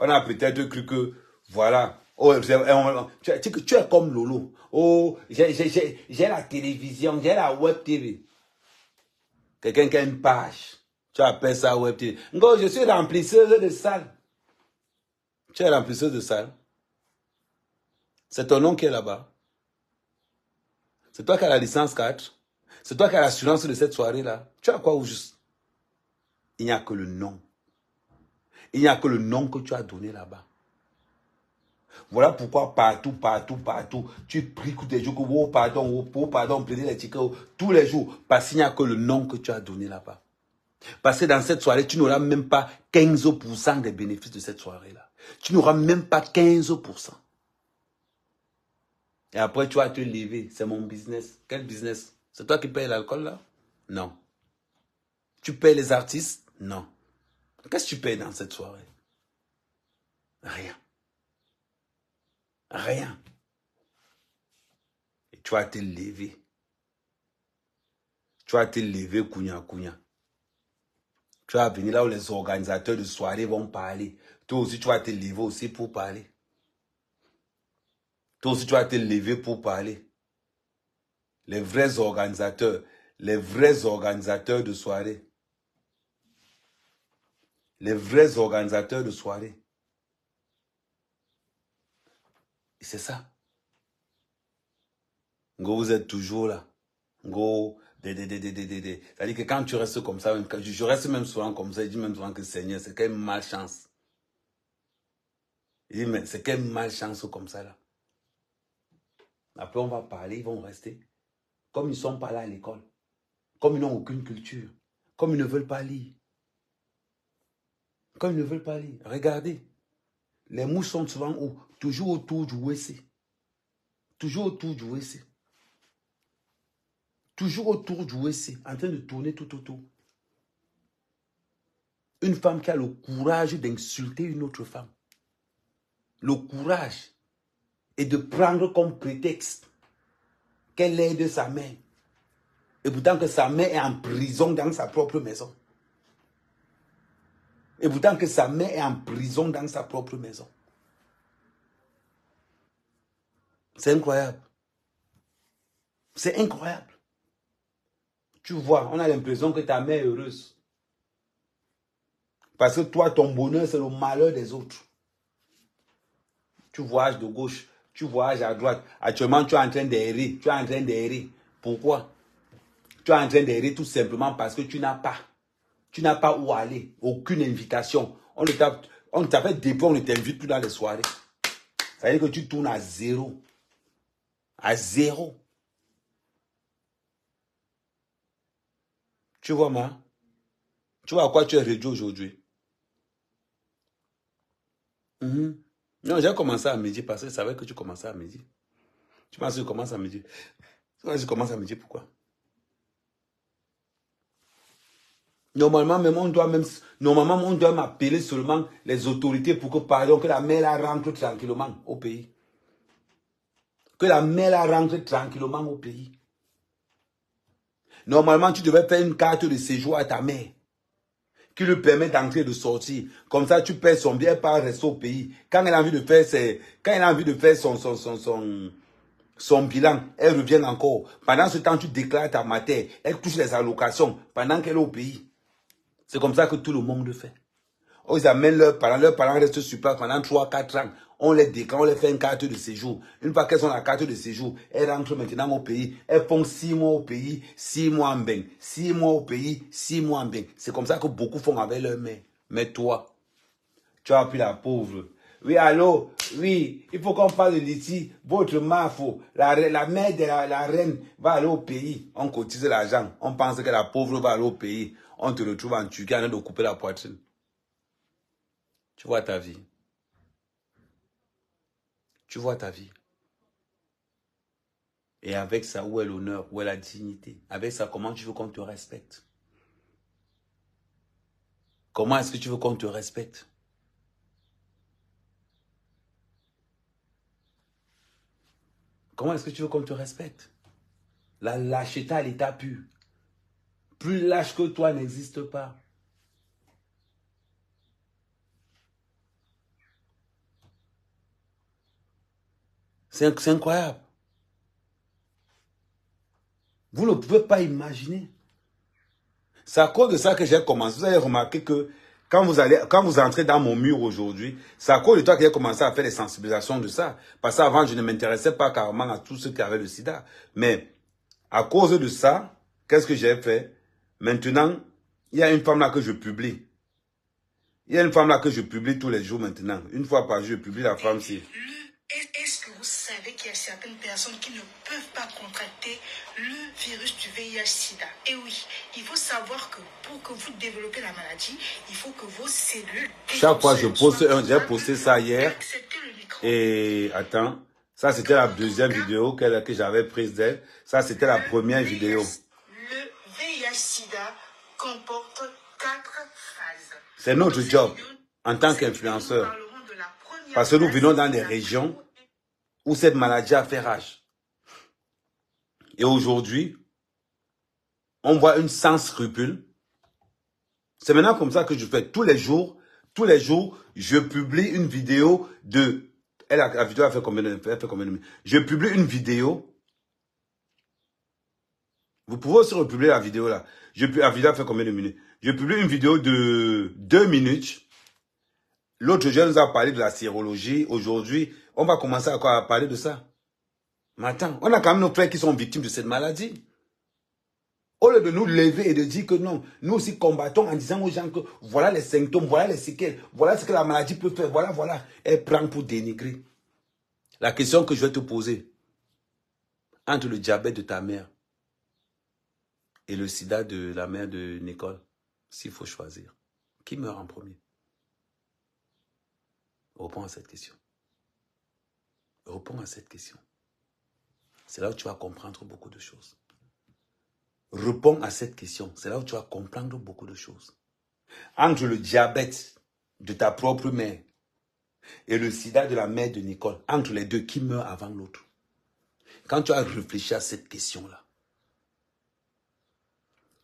a peut-être cru que voilà. Oh, tu es comme Lolo. Oh, j'ai la télévision, j'ai la web TV. Quelqu'un qui a une page. Tu appelles ça web TV. Ngo, je suis remplisseuse de salles. Tu es remplisseuse de salles. C'est ton nom qui est là-bas. C'est toi qui as la licence 4. C'est toi qui as l'assurance de cette soirée-là. Tu as quoi au juste? Il n'y a que le nom. Il n'y a que le nom que tu as donné là-bas. Voilà pourquoi partout, tu pries tous les jours que oh pardon, prenez les tickets tous les jours. Parce qu'il n'y a que le nom que tu as donné là-bas. Parce que dans cette soirée, tu n'auras même pas 15% des bénéfices de cette soirée-là. Tu n'auras même pas 15%. Et après, tu vas te lever. C'est mon business. Quel business? C'est toi qui payes l'alcool là? Non. Tu payes les artistes? Non. Qu'est-ce que tu payes dans cette soirée? Rien. Rien. Et tu vas te lever. Tu vas te lever, Kounia. Tu vas venir là où les organisateurs de soirée vont parler. Toi aussi, tu vas te lever aussi pour parler. Toi aussi, tu vas te lever pour parler. Les vrais organisateurs de soirée. Les vrais organisateurs de soirée. Et c'est ça. Ngo, vous êtes toujours là. Ngo, c'est-à-dire que quand tu restes comme ça, je reste même souvent comme ça, je dis même souvent que Seigneur, c'est quelle malchance. Il dit, mais c'est quelle malchance comme ça là. Après, on va parler, ils vont rester. Comme ils ne sont pas là à l'école. Comme ils n'ont aucune culture. Comme ils ne veulent pas lire. Comme ils ne veulent pas lire. Regardez. Les mouches sont souvent où? Toujours autour du WC. Toujours autour du WC. Toujours autour du WC. En train de tourner tout autour. Une femme qui a le courage d'insulter une autre femme. Le courage. Et de prendre comme prétexte qu'elle aide sa mère. Et pourtant que sa mère est en prison dans sa propre maison. Et pourtant que sa mère est en prison dans sa propre maison. C'est incroyable. C'est incroyable. Tu vois, on a l'impression que ta mère est heureuse. Parce que toi, ton bonheur, c'est le malheur des autres. Tu voyages de gauche, tu voyages à droite. Actuellement, tu es en train d'errer. Tu es en train d'errer. Pourquoi? Tu es en train d'errer tout simplement parce que tu n'as pas. Tu n'as pas où aller. Aucune invitation. On t'appelle depuis, on ne t'invite plus dans les soirées. Ça veut dire que tu tournes à zéro. À zéro. Tu vois, moi? Tu vois à quoi tu es réduit aujourd'hui? Non, j'ai commencé à midi parce que je savais que tu commençais à midi. Tu penses que je commence à midi? Tu penses que je commence à midi, pourquoi? Normalement, on doit m'appeler seulement les autorités pour que, pardon, que la mère là rentre tranquillement au pays. Que la mère là rentre tranquillement au pays. Normalement, tu devais faire une carte de séjour à ta mère qui lui permet d'entrer et de sortir. Comme ça, tu paies son bien par rester au pays. Quand elle a envie de faire son bilan, elle revient encore. Pendant ce temps, tu déclares ta matière. Elle touche les allocations pendant qu'elle est au pays. C'est comme ça que tout le monde le fait. Oh, ils amènent leurs parents restent sur place pendant 3-4 ans. On les déclare, on les fait une carte de séjour. Une fois qu'elles ont la carte de séjour, elles rentrent maintenant au pays. Elles font 6 mois au pays, 6 mois en bain. 6 mois au pays, 6 mois en bain. C'est comme ça que beaucoup font avec leur mère. Mais toi, tu as appris la pauvre. Oui, allô, oui, il faut qu'on parle de l'ici. Votre mafo, la mère de la reine va aller au pays. On cotise l'argent. On pense que la pauvre va aller au pays. On te retrouve en Turquie en train de couper la poitrine. Tu vois ta vie. Tu vois ta vie. Et avec ça, où est l'honneur, où est la dignité? Avec ça, comment tu veux qu'on te respecte? Comment est-ce que tu veux qu'on te respecte? Comment est-ce que tu veux qu'on te respecte? La lâcheté à l'état pur. Plus lâche que toi n'existe pas. C'est incroyable. Vous ne pouvez pas imaginer. C'est à cause de ça que j'ai commencé. Vous avez remarqué que quand vous entrez dans mon mur aujourd'hui, c'est à cause de toi que j'ai commencé à faire des sensibilisations de ça. Parce qu'avant, je ne m'intéressais pas carrément à tous ceux qui avaient le sida. Mais à cause de ça, qu'est-ce que j'ai fait? Maintenant, il y a une femme là que je publie. Il y a une femme là que je publie tous les jours maintenant. Une fois par jour, je publie la femme-ci. Est-ce que vous savez qu'il y a certaines personnes qui ne peuvent pas contracter le virus du VIH-Sida? Et oui, il faut savoir que pour que vous développez la maladie, il faut que vos cellules... Chaque fois, je poste j'ai posté ça hier. Et attends, ça c'était la deuxième vidéo que j'avais prise d'elle. Ça c'était la première vidéo. Le VIH-Sida comporte 4 phases. C'est notre job en tant qu'influenceur. Parce que nous venons dans des régions où cette maladie a fait rage. Et aujourd'hui, on voit une sans scrupule. C'est maintenant comme ça que je fais tous les jours, je publie une vidéo de... La vidéo a fait combien de minutes? Je publie une vidéo. Vous pouvez aussi republier la vidéo là. La vidéo a fait combien de minutes? Je publie une vidéo de 2 minutes. L'autre jour, nous a parlé de la sérologie. Aujourd'hui, on va commencer à parler de ça. Mais attends, on a quand même nos frères qui sont victimes de cette maladie. Au lieu de nous lever et de dire que non, nous aussi combattons en disant aux gens que voilà les symptômes, voilà les séquelles, voilà ce que la maladie peut faire, voilà. Elle prend pour dénigrer. La question que je vais te poser, entre le diabète de ta mère et le sida de la mère de Nicole, s'il faut choisir, qui meurt en premier? Réponds à cette question. Réponds à cette question. C'est là où tu vas comprendre beaucoup de choses. Réponds à cette question. C'est là où tu vas comprendre beaucoup de choses. Entre le diabète de ta propre mère et le sida de la mère de Nicole, entre les deux, qui meurt avant l'autre? Quand tu as réfléchi à cette question-là,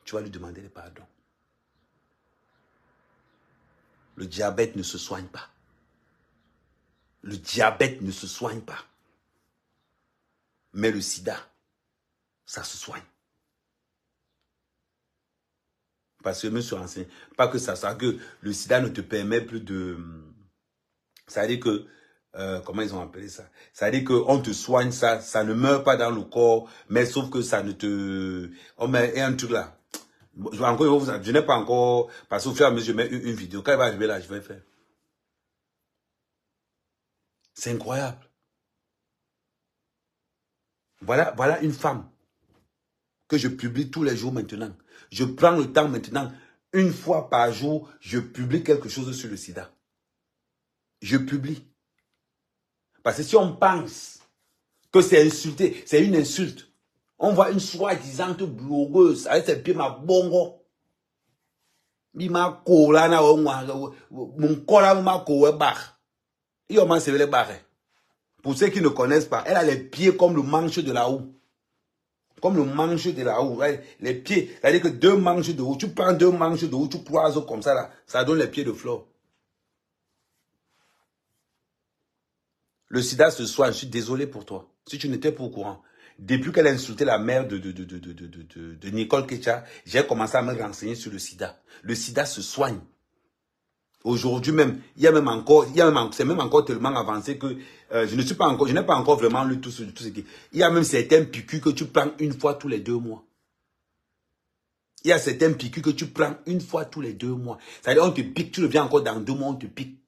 tu vas lui demander le pardon. Le diabète ne se soigne pas. Le diabète ne se soigne pas. Mais le sida, ça se soigne. Parce que je me suis renseigné. Pas que ça soit que le sida ne te permet plus de... Ça veut dire que... comment ils ont appelé ça? Ça veut dire qu'on te soigne, ça ne meurt pas dans le corps, mais sauf que ça ne te... On met un truc là. Je n'ai pas encore... Parce qu'au fur et à mesure, je mets une vidéo. Quand il va arriver là, je vais faire. C'est incroyable. Voilà une femme que je publie tous les jours maintenant. Je prends le temps maintenant, une fois par jour, je publie quelque chose sur le sida. Je publie. Parce que si on pense que c'est insulté, c'est une insulte. On voit une soi-disant blogueuse avec ses pieds ma bongo. Bima kola na mon kola ma kowe bar. Il a se les barrer. Pour ceux qui ne connaissent pas, elle a les pieds comme le manche de la houe. Comme le manche de la houe. Les pieds, c'est-à-dire que deux manches de houe. Tu prends deux manches de houe, tu croises comme ça là. Ça donne les pieds de flore. Le sida se soigne, je suis désolé pour toi. Si tu n'étais pas au courant. Depuis qu'elle a insulté la mère de Nicole Kecha, j'ai commencé à me renseigner sur le sida. Le sida se soigne. Aujourd'hui même, c'est même encore tellement avancé que je n'ai pas encore vraiment lu tout ce qui. Il y a même certains piqûres que tu prends une fois tous les 2 mois. Il y a certains piqûres que tu prends une fois tous les 2 mois. C'est-à-dire, on te pique, tu reviens encore dans 2 mois, on te pique.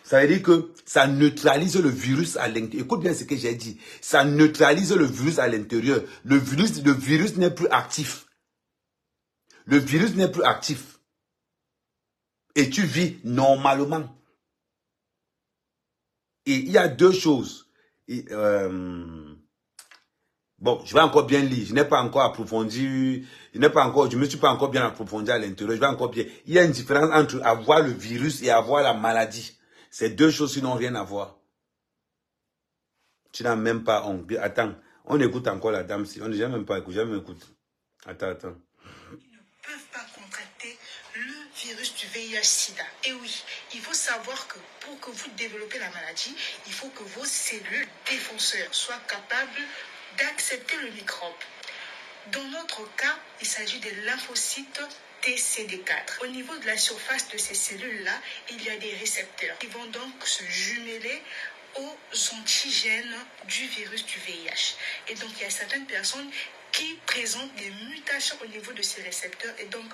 Ça veut dire que ça neutralise le virus à l'intérieur. Écoute bien ce que j'ai dit. Ça neutralise le virus à l'intérieur. Le virus n'est plus actif. Le virus n'est plus actif. Et tu vis normalement. Et il y a 2 choses. Bon, je vais encore bien lire. Je n'ai pas encore approfondi. Je ne me suis pas encore bien approfondi à l'intérieur. Je vais encore bien. Il y a une différence entre avoir le virus et avoir la maladie. C'est 2 choses qui n'ont rien à voir. Tu n'as même pas honte. Attends, on écoute encore la dame. On n'a même pas écouté. Jamais écoute. Attends. Ils ne peuvent pas contracter le virus du VIH-Sida. Et oui, il faut savoir que pour que vous développez la maladie, il faut que vos cellules défenseurs soient capables d'accepter le microbe. Dans notre cas, il s'agit des lymphocytes TCD4. Au niveau de la surface de ces cellules-là, il y a des récepteurs qui vont donc se jumeler aux antigènes du virus du VIH. Et donc, il y a certaines personnes qui présentent des mutations au niveau de ces récepteurs et donc,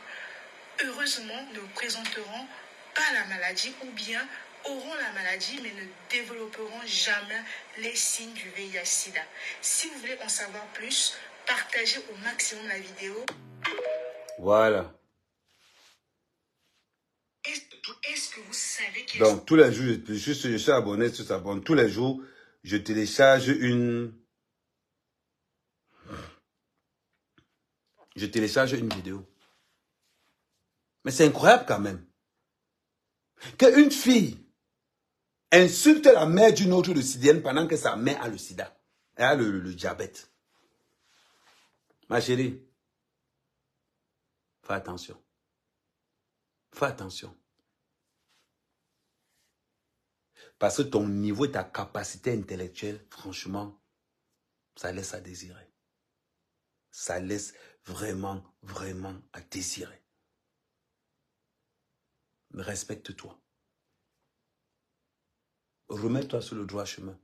heureusement, ne présenteront pas la maladie ou bien auront la maladie mais ne développeront jamais les signes du VIH-Sida. Si vous voulez en savoir plus, partagez au maximum la vidéo. Voilà. Est-ce que vous savez qu'il Donc, tous les jours, je suis abonné sur ça. Bon, tous les jours, je télécharge une vidéo. Mais c'est incroyable quand même. Qu'une fille insulte la mère d'une autre lucidienne pendant que sa mère a le sida. Elle a le diabète. Ma chérie, fais attention. Fais attention. Parce que ton niveau et ta capacité intellectuelle, franchement, ça laisse à désirer. Ça laisse vraiment, vraiment à désirer. Respecte-toi. Remets-toi sur le droit chemin.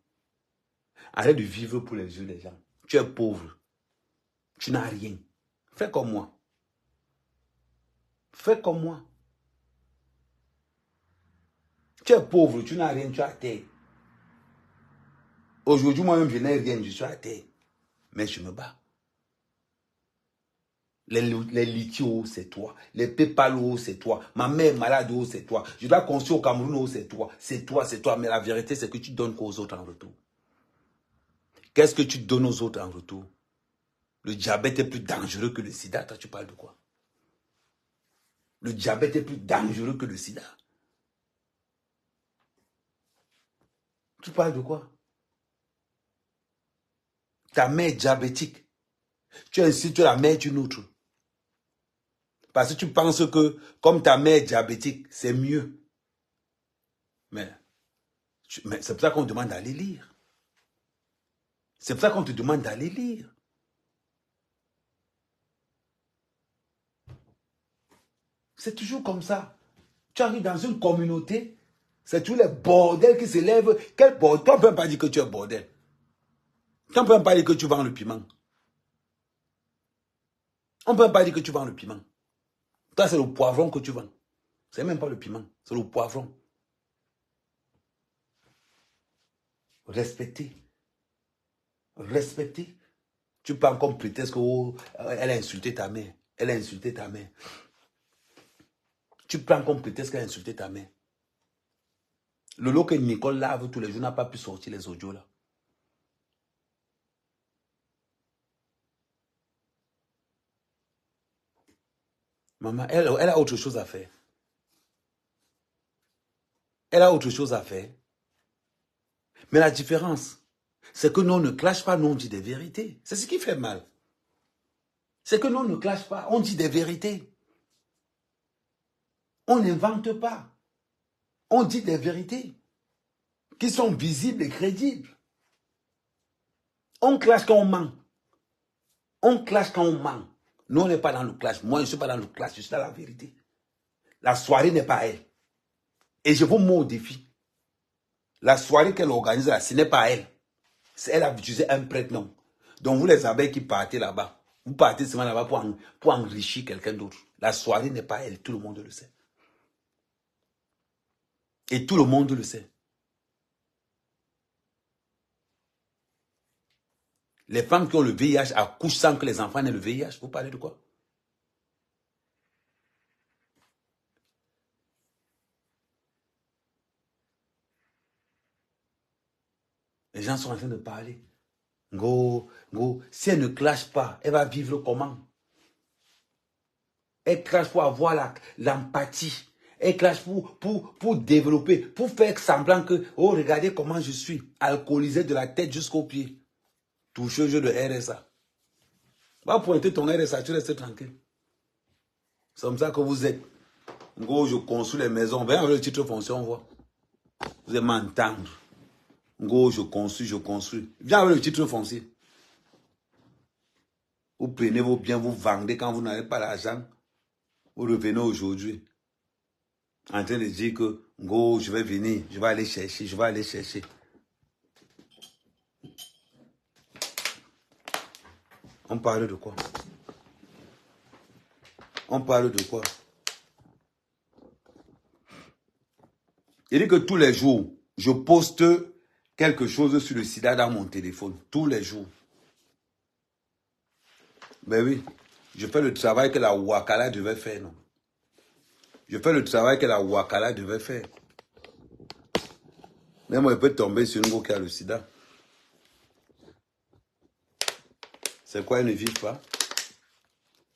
Arrête de vivre pour les yeux des gens. Tu es pauvre. Tu n'as rien. Fais comme moi. Fais comme moi. Tu es pauvre, tu n'as rien, tu es à terre. Aujourd'hui, moi-même, je n'ai rien, je suis à terre. Mais je me bats. Les lithios, c'est toi. Les pépalos, c'est toi. Ma mère malade, c'est toi. Je dois construire au Cameroun, c'est toi. C'est toi, c'est toi. Mais la vérité, c'est que tu donnes quoi aux autres en retour? Qu'est-ce que tu donnes aux autres en retour? Le diabète est plus dangereux que le sida. Toi, tu parles de quoi? Le diabète est plus dangereux que le sida. Tu parles de quoi? Ta mère est diabétique. Tu insultes la mère d'une autre. Parce que tu penses que comme ta mère est diabétique, c'est mieux. Mais c'est pour ça qu'on te demande d'aller lire. C'est pour ça qu'on te demande d'aller lire. C'est toujours comme ça. Tu arrives dans une communauté, c'est tous les bordels qui s'élèvent. Quel bordel? On ne peut pas dire que tu es bordel. On ne peut pas dire que tu vends le piment. On ne peut pas dire que tu vends le piment. Toi, c'est le poivron que tu vends. C'est même pas le piment, c'est le poivron. Respectez. Respectez. Tu prends comme prétexte que oh, elle a insulté ta mère. Elle a insulté ta mère. Tu prends comme prétexte qu'elle a insulté ta mère. Le lot que Nicole lave tous les jours n'a pas pu sortir les audios là. Maman, elle a autre chose à faire. Elle a autre chose à faire. Mais la différence, c'est que nous, on ne clash pas, nous, on dit des vérités. C'est ce qui fait mal. C'est que nous, on ne clash pas, on dit des vérités. On n'invente pas. On dit des vérités qui sont visibles et crédibles. On clash quand on ment. On clash quand on ment. Nous, on n'est pas dans le clash. Moi, je ne suis pas dans le clash, je suis dans la vérité. La soirée n'est pas elle. Et je vous mets au défi. La soirée qu'elle organise là, ce n'est pas elle. Elle a utilisé un prénom. Donc vous les abeilles qui partez là-bas, vous partez seulement là-bas pour enrichir quelqu'un d'autre. La soirée n'est pas elle, tout le monde le sait. Et tout le monde le sait. Les femmes qui ont le VIH accouchent sans que les enfants n'aient le VIH. Vous parlez de quoi? Les gens sont en train de parler. Go, si elle ne clash pas, elle va vivre comment? Elle clash pour avoir l'empathie. Elle clash pour développer, pour faire semblant que, oh, regardez comment je suis, alcoolisé de la tête jusqu'aux pieds. Touche au jeu de RSA. Va pointer ton RSA, tu restes tranquille. C'est comme ça que vous êtes. Go, je construis les maisons. Viens avec le titre foncier, on voit. Vous allez m'entendre. Go, je construis. Viens avec le titre foncier. Vous prenez vos biens, vous vendez quand vous n'avez pas l'argent. Vous revenez aujourd'hui. En train de dire que, go, je vais venir, je vais aller chercher. On parle de quoi? On parle de quoi? Il dit que tous les jours, je poste quelque chose sur le sida dans mon téléphone. Tous les jours. Ben oui, je fais le travail que la Wakala devait faire, non? Je fais le travail que la Wakala devait faire. Mais moi, je peux tomber sur une go qui a le sida. C'est quoi, ils ne vivent pas?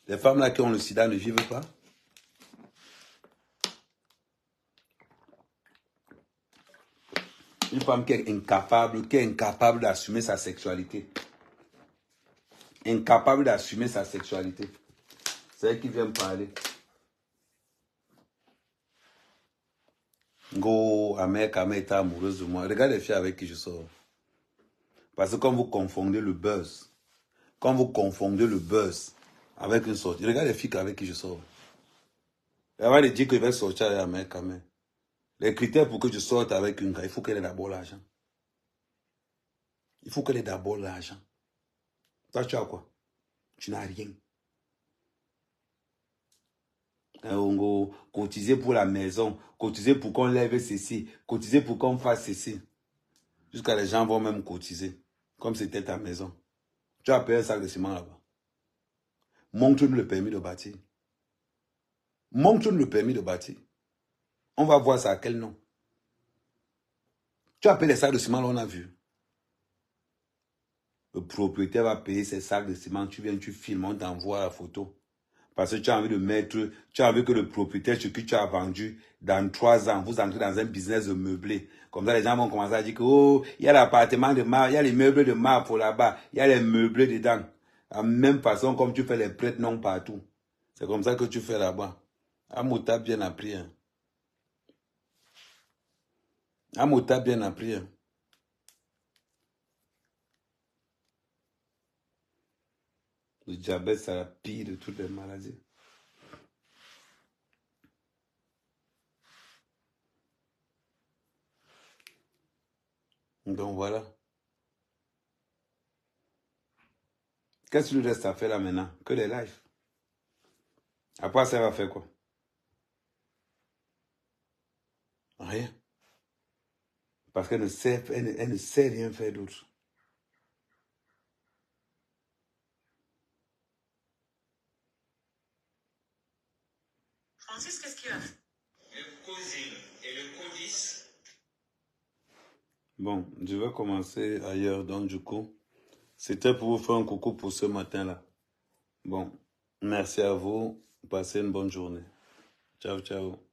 Les femmes là qui ont le sida ne vivent pas? Une femme qui est incapable d'assumer sa sexualité. Incapable d'assumer sa sexualité. C'est elle qui vient me parler. Go, Amère est amoureuse de moi. Regarde les filles avec qui je sors. Parce que quand vous confondez le buzz, avec une sortie, regarde les filles avec qui je sors. Elle va lui dire que je vais sortir avec Amère Kamé. Les critères pour que je sorte avec une gars, il faut qu'elle ait d'abord l'argent. Il faut qu'elle ait d'abord l'argent. Toi, tu as quoi? Tu n'as rien. Cotiser pour la maison, cotiser pour qu'on lève ceci, cotiser pour qu'on fasse ceci. Jusqu'à les gens vont même cotiser, comme c'était ta maison. Tu as payé un sac de ciment là-bas. Montre-nous le permis de bâtir. Montre-nous le permis de bâtir. On va voir ça à quel nom. Tu as payé les sacs de ciment, là, on a vu. Le propriétaire va payer ses sacs de ciment. Tu viens, tu filmes, on t'envoie la photo. Parce que tu as envie de mettre, tu as envie que le propriétaire sur qui tu as vendu, dans 3 ans, vous entrez dans un business de meublé. Comme ça, les gens vont commencer à dire que, oh, il y a l'appartement de marbre, il y a les meubles de marbre pour là-bas, il y a les meublés dedans. De la même façon comme tu fais les prêts non partout. C'est comme ça que tu fais là-bas. Amota bien appris. Hein. Amota bien appris. Hein. Le diabète, c'est la pire de toutes les maladies. Donc voilà. Qu'est-ce qu'il nous reste à faire là maintenant? Que les lives. Après ça, elle va faire quoi? Rien. Parce qu'elle elle ne sait rien faire d'autre. Francis, qu'est-ce qu'il a fait? Le COSIL et le CODIS. Bon, je vais commencer ailleurs. Donc, du coup, c'était pour vous faire un coucou pour ce matin-là. Bon, merci à vous. Passez une bonne journée. Ciao, ciao.